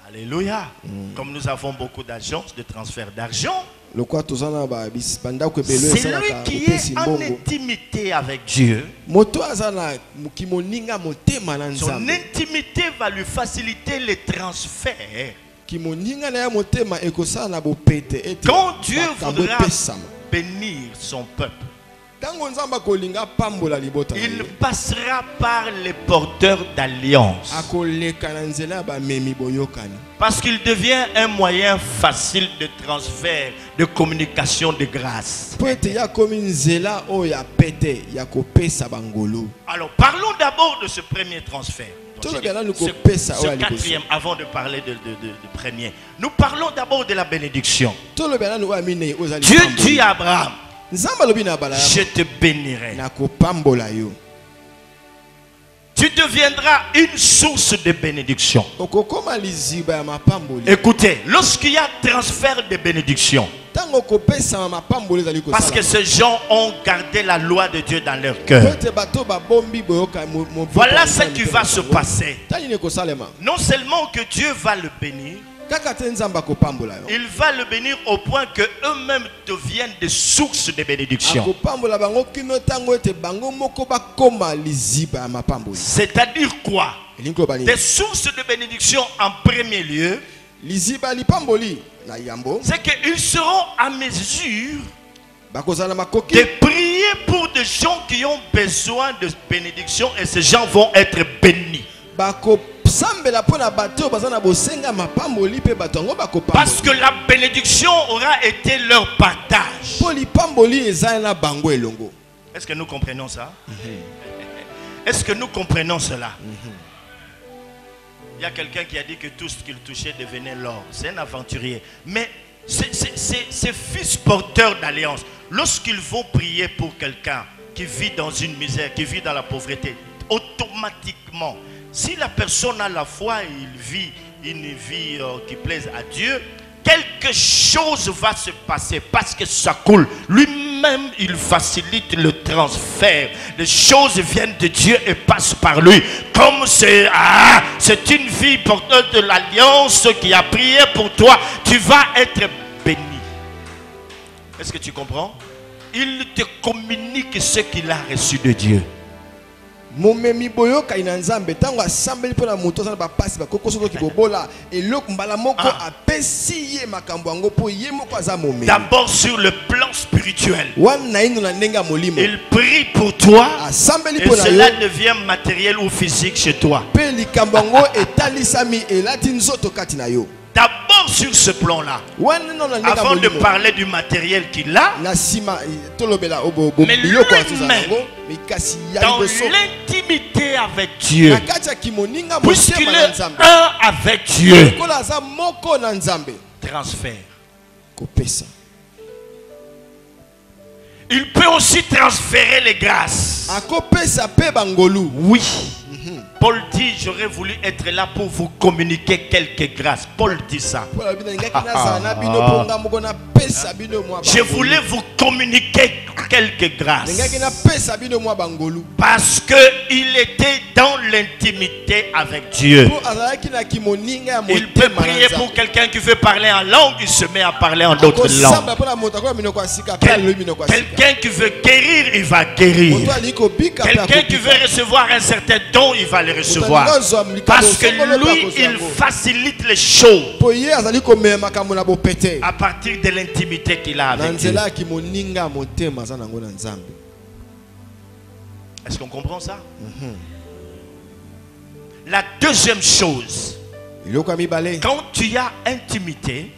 Alléluia. Comme nous avons beaucoup d'agences de transfert d'argent, celui qui est en intimité avec Dieu, son intimité va lui faciliter les transferts. Quand Dieu voudra bénir son peuple, il passera par les porteurs d'alliance. Parce qu'il devient un moyen facile de transfert, de communication de grâce. Alors parlons d'abord de ce premier transfert. Ce quatrième, avant de parler de premier. Nous parlons d'abord de la bénédiction. Dieu dit à Abraham, je te bénirai. Tu deviendras une source de bénédiction. Écoutez, lorsqu'il y a transfert de bénédiction, parce que ces gens ont gardé la loi de Dieu dans leur cœur, voilà ce qui va se passer. Non seulement que Dieu va le bénir, il va le bénir au point que eux-mêmes deviennent des sources de bénédiction. C'est-à-dire quoi? Des sources de bénédiction en premier lieu, c'est qu'ils seront à mesure de prier pour des gens qui ont besoin de bénédiction et ces gens vont être bénis. Parce que la bénédiction aura été leur partage. Est-ce que nous comprenons ça? Est-ce que nous comprenons cela? Il y a quelqu'un qui a dit que tout ce qu'il touchait devenait l'or. C'est un aventurier. Mais ces fils porteurs d'alliance, lorsqu'ils vont prier pour quelqu'un qui vit dans une misère, qui vit dans la pauvreté, automatiquement, si la personne a la foi et il vit une vie qui plaise à Dieu, quelque chose va se passer parce que ça coule. Lui-même, il facilite le transfert. Les choses viennent de Dieu et passent par lui. Comme c'est une vie porteuse de l'alliance qui a prié pour toi, tu vas être béni. Est-ce que tu comprends? Il te communique ce qu'il a reçu de Dieu. D'abord sur le plan spirituel, il prie pour toi et cela devient matériel ou physique chez toi. D'abord sur ce plan-là, avant de parler du matériel qu'il a, mais lui-même, dans l'intimité avec Dieu, puisqu'il est un avec Dieu, transfert. Il peut aussi transférer les grâces. akopesa pe bangolu. Oui. Paul dit, j'aurais voulu être là pour vous communiquer quelques grâces. Paul dit ça. Je voulais vous communiquer quelques grâces. Parce qu'il était dans l'intimité avec Dieu. Il peut prier pour quelqu'un qui veut parler en langue, il se met à parler en d'autres langues. Quelqu'un qui veut guérir, il va guérir. Quelqu'un qui veut recevoir un certain don, il va le recevoir. Parce que lui, il facilite les choses à partir de l'intimité qu'il a avec Dieu. Est-ce qu'on comprend ça? La deuxième chose, quand tu as intimité,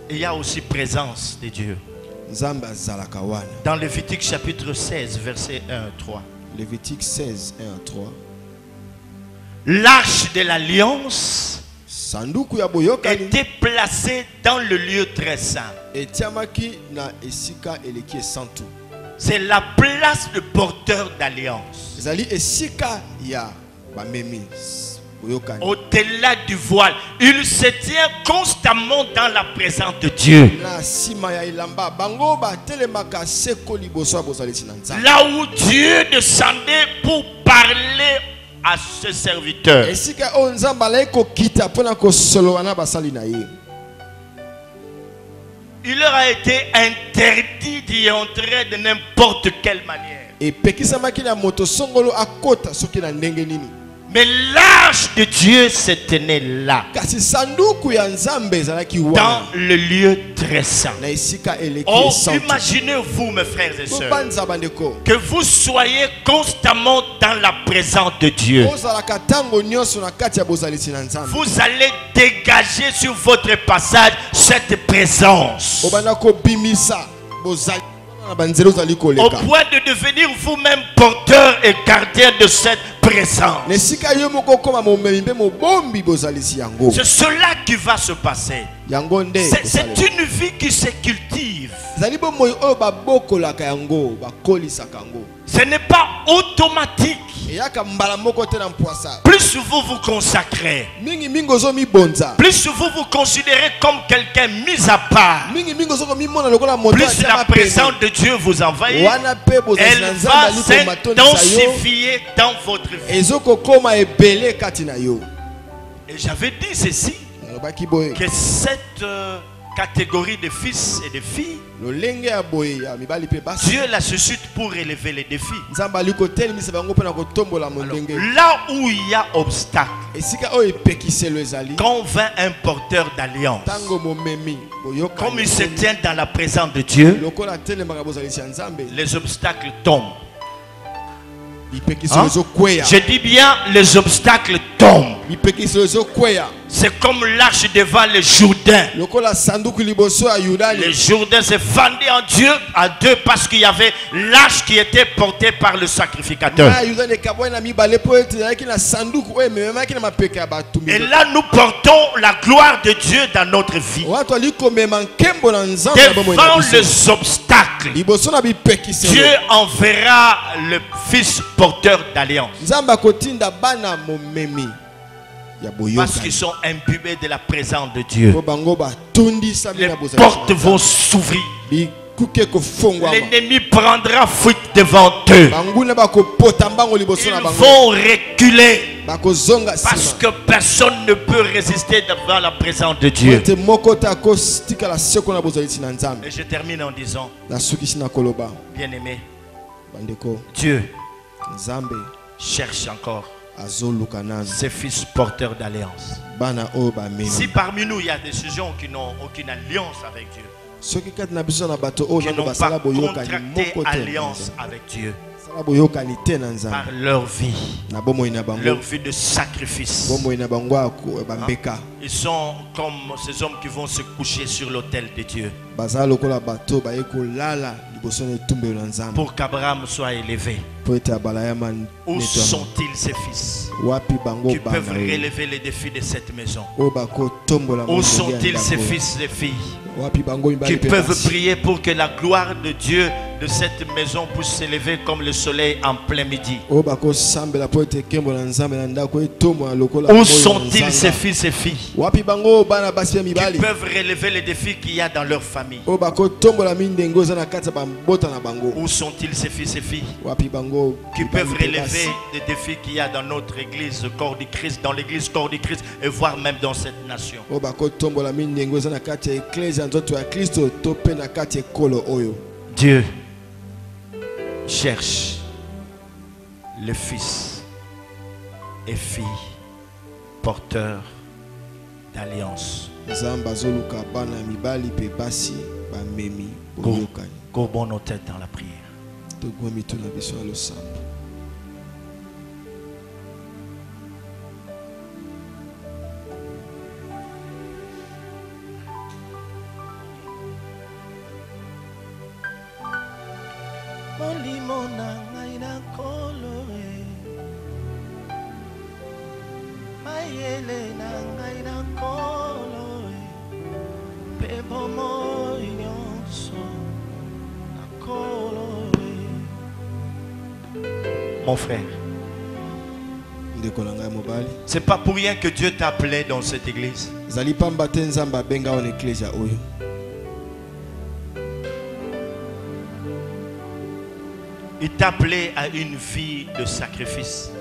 il y a aussi présence de Dieu. Dans Lévitique chapitre 16, verset 1 à 3. Lévitique 16, 1 à 3. L'arche de l'alliance était placée dans le lieu très saint. C'est la place de porteur d'alliance. Au-delà du voile, il se tient constamment dans la présence de Dieu. Là où Dieu descendait pour parler à ses serviteurs. Il leur a été interdit d'y entrer de n'importe quelle manière. Mais l'arche de Dieu se tenait là, dans le lieu très saint. Oh, imaginez-vous, mes frères et sœurs, que vous soyez constamment dans la présence de Dieu. Vous allez dégager sur votre passage cette présence, au point de devenir vous-même porteur et gardien de cette présence. C'est cela qui va se passer. C'est une vie qui se cultive. Ce n'est pas automatique. Plus vous vous consacrez, plus vous vous considérez comme quelqu'un mis à part, plus la présence de Dieu vous envahit, elle va s'intensifier dans votre vie. Et j'avais dit ceci, que cette catégorie de fils et de filles, Dieu la suscite pour élever les défis. Alors, là où il y a obstacle, quand vint un porteur d'alliance, comme il se tient dans la présence de Dieu, les obstacles tombent. Hein? Je dis bien, les obstacles tombent. C'est comme l'arche devant le Jourdain. Le Jourdain s'est fendu en Dieu à deux parce qu'il y avait l'arche qui était portée par le sacrificateur. Et là, nous portons la gloire de Dieu dans notre vie. Devant les obstacles, Dieu enverra le Fils porteur d'alliance. Parce qu'ils sont imbibés de la présence de Dieu. Les portes vont s'ouvrir. L'ennemi prendra fuite devant eux. Ils vont reculer. Parce que personne ne peut résister devant la présence de Dieu. Et je termine en disant, bien-aimé, Dieu cherche encore ses fils porteurs d'alliance. Si parmi nous il y a des gens qui n'ont aucune alliance avec Dieu, qui n'ont pas contracté alliance avec Dieu par leur vie de sacrifice, Ils sont comme ces hommes qui vont se coucher sur l'autel de Dieu. Pour qu'Abraham soit élevé. Où sont-ils ces fils qui peuvent relever les défis de cette maison? Où sont-ils ces fils et filles qui peuvent prier pour que la gloire de Dieu de cette maison puisse s'élever comme le soleil en plein midi? Où sont-ils ces fils et filles qui peuvent relever les défis qu'il y a dans leur famille? Où sont-ils ces fils et filles qui peuvent relever les défis qu'il y a dans notre église, le corps du Christ, dans l'église corps du Christ, et voire même dans cette nation? Dieu cherche les fils et filles porteurs d'alliance. Courbons nos têtes dans la prière. Mon frère, c'est pas pour rien que Dieu t'a appelé dans cette église. Il t'a appelé à une vie de sacrifice.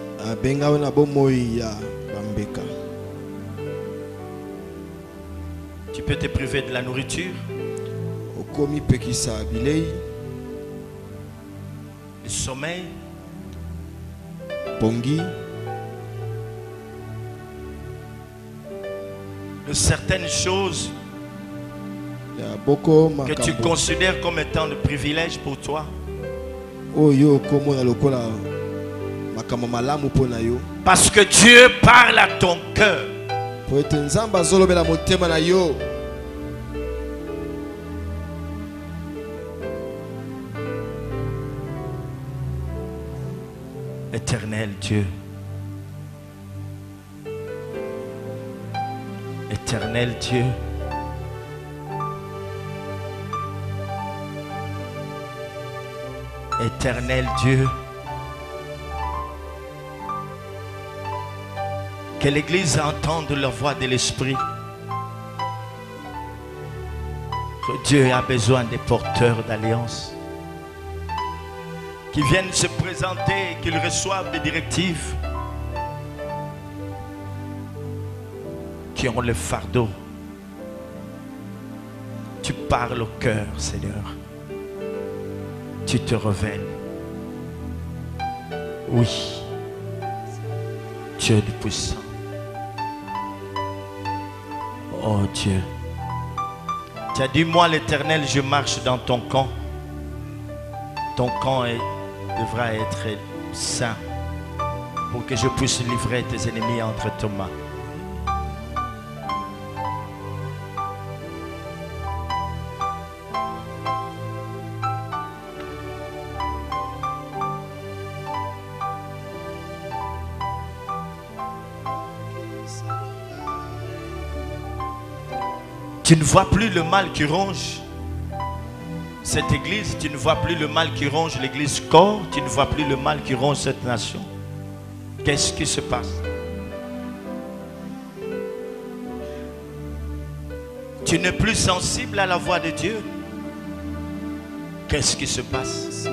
Tu peux te priver de la nourriture, du sommeil, de certaines choses que tu considères comme étant de privilèges pour toi. Parce que Dieu parle à ton cœur. Éternel Dieu, éternel Dieu, éternel Dieu, que l'Église entende la voix de l'Esprit, que Dieu a besoin des porteurs d'alliance, qui viennent se présenter, qu'ils reçoivent des directives, qui ont le fardeau. Tu parles au cœur, Seigneur. Tu te révèles. Oui, Dieu du puissant. Oh Dieu, tu as dit, moi l'Éternel, je marche dans ton camp. Ton camp devra être saint pour que je puisse livrer tes ennemis entre tes mains. Tu ne vois plus le mal qui ronge cette église, tu ne vois plus le mal qui ronge l'église corps, tu ne vois plus le mal qui ronge cette nation. Qu'est-ce qui se passe? Tu n'es plus sensible à la voix de Dieu. Qu'est-ce qui se passe?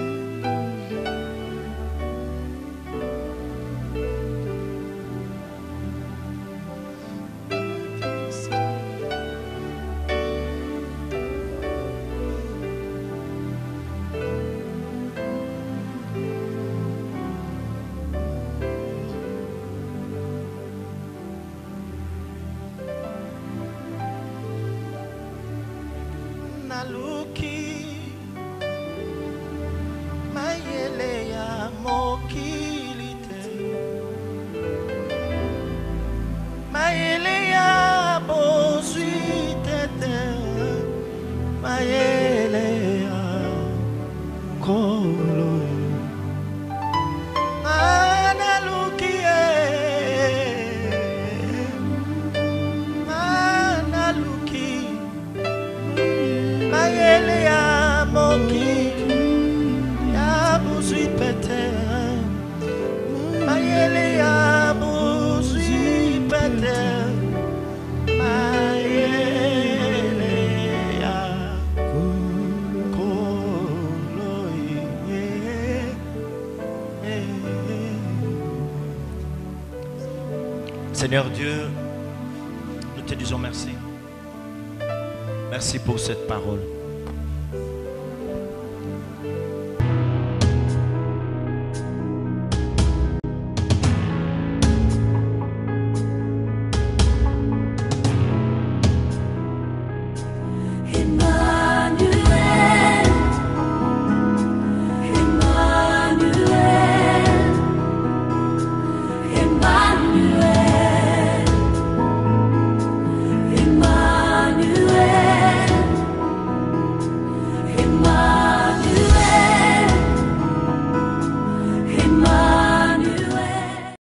Seigneur Dieu, nous te disons merci. Merci pour cette parole.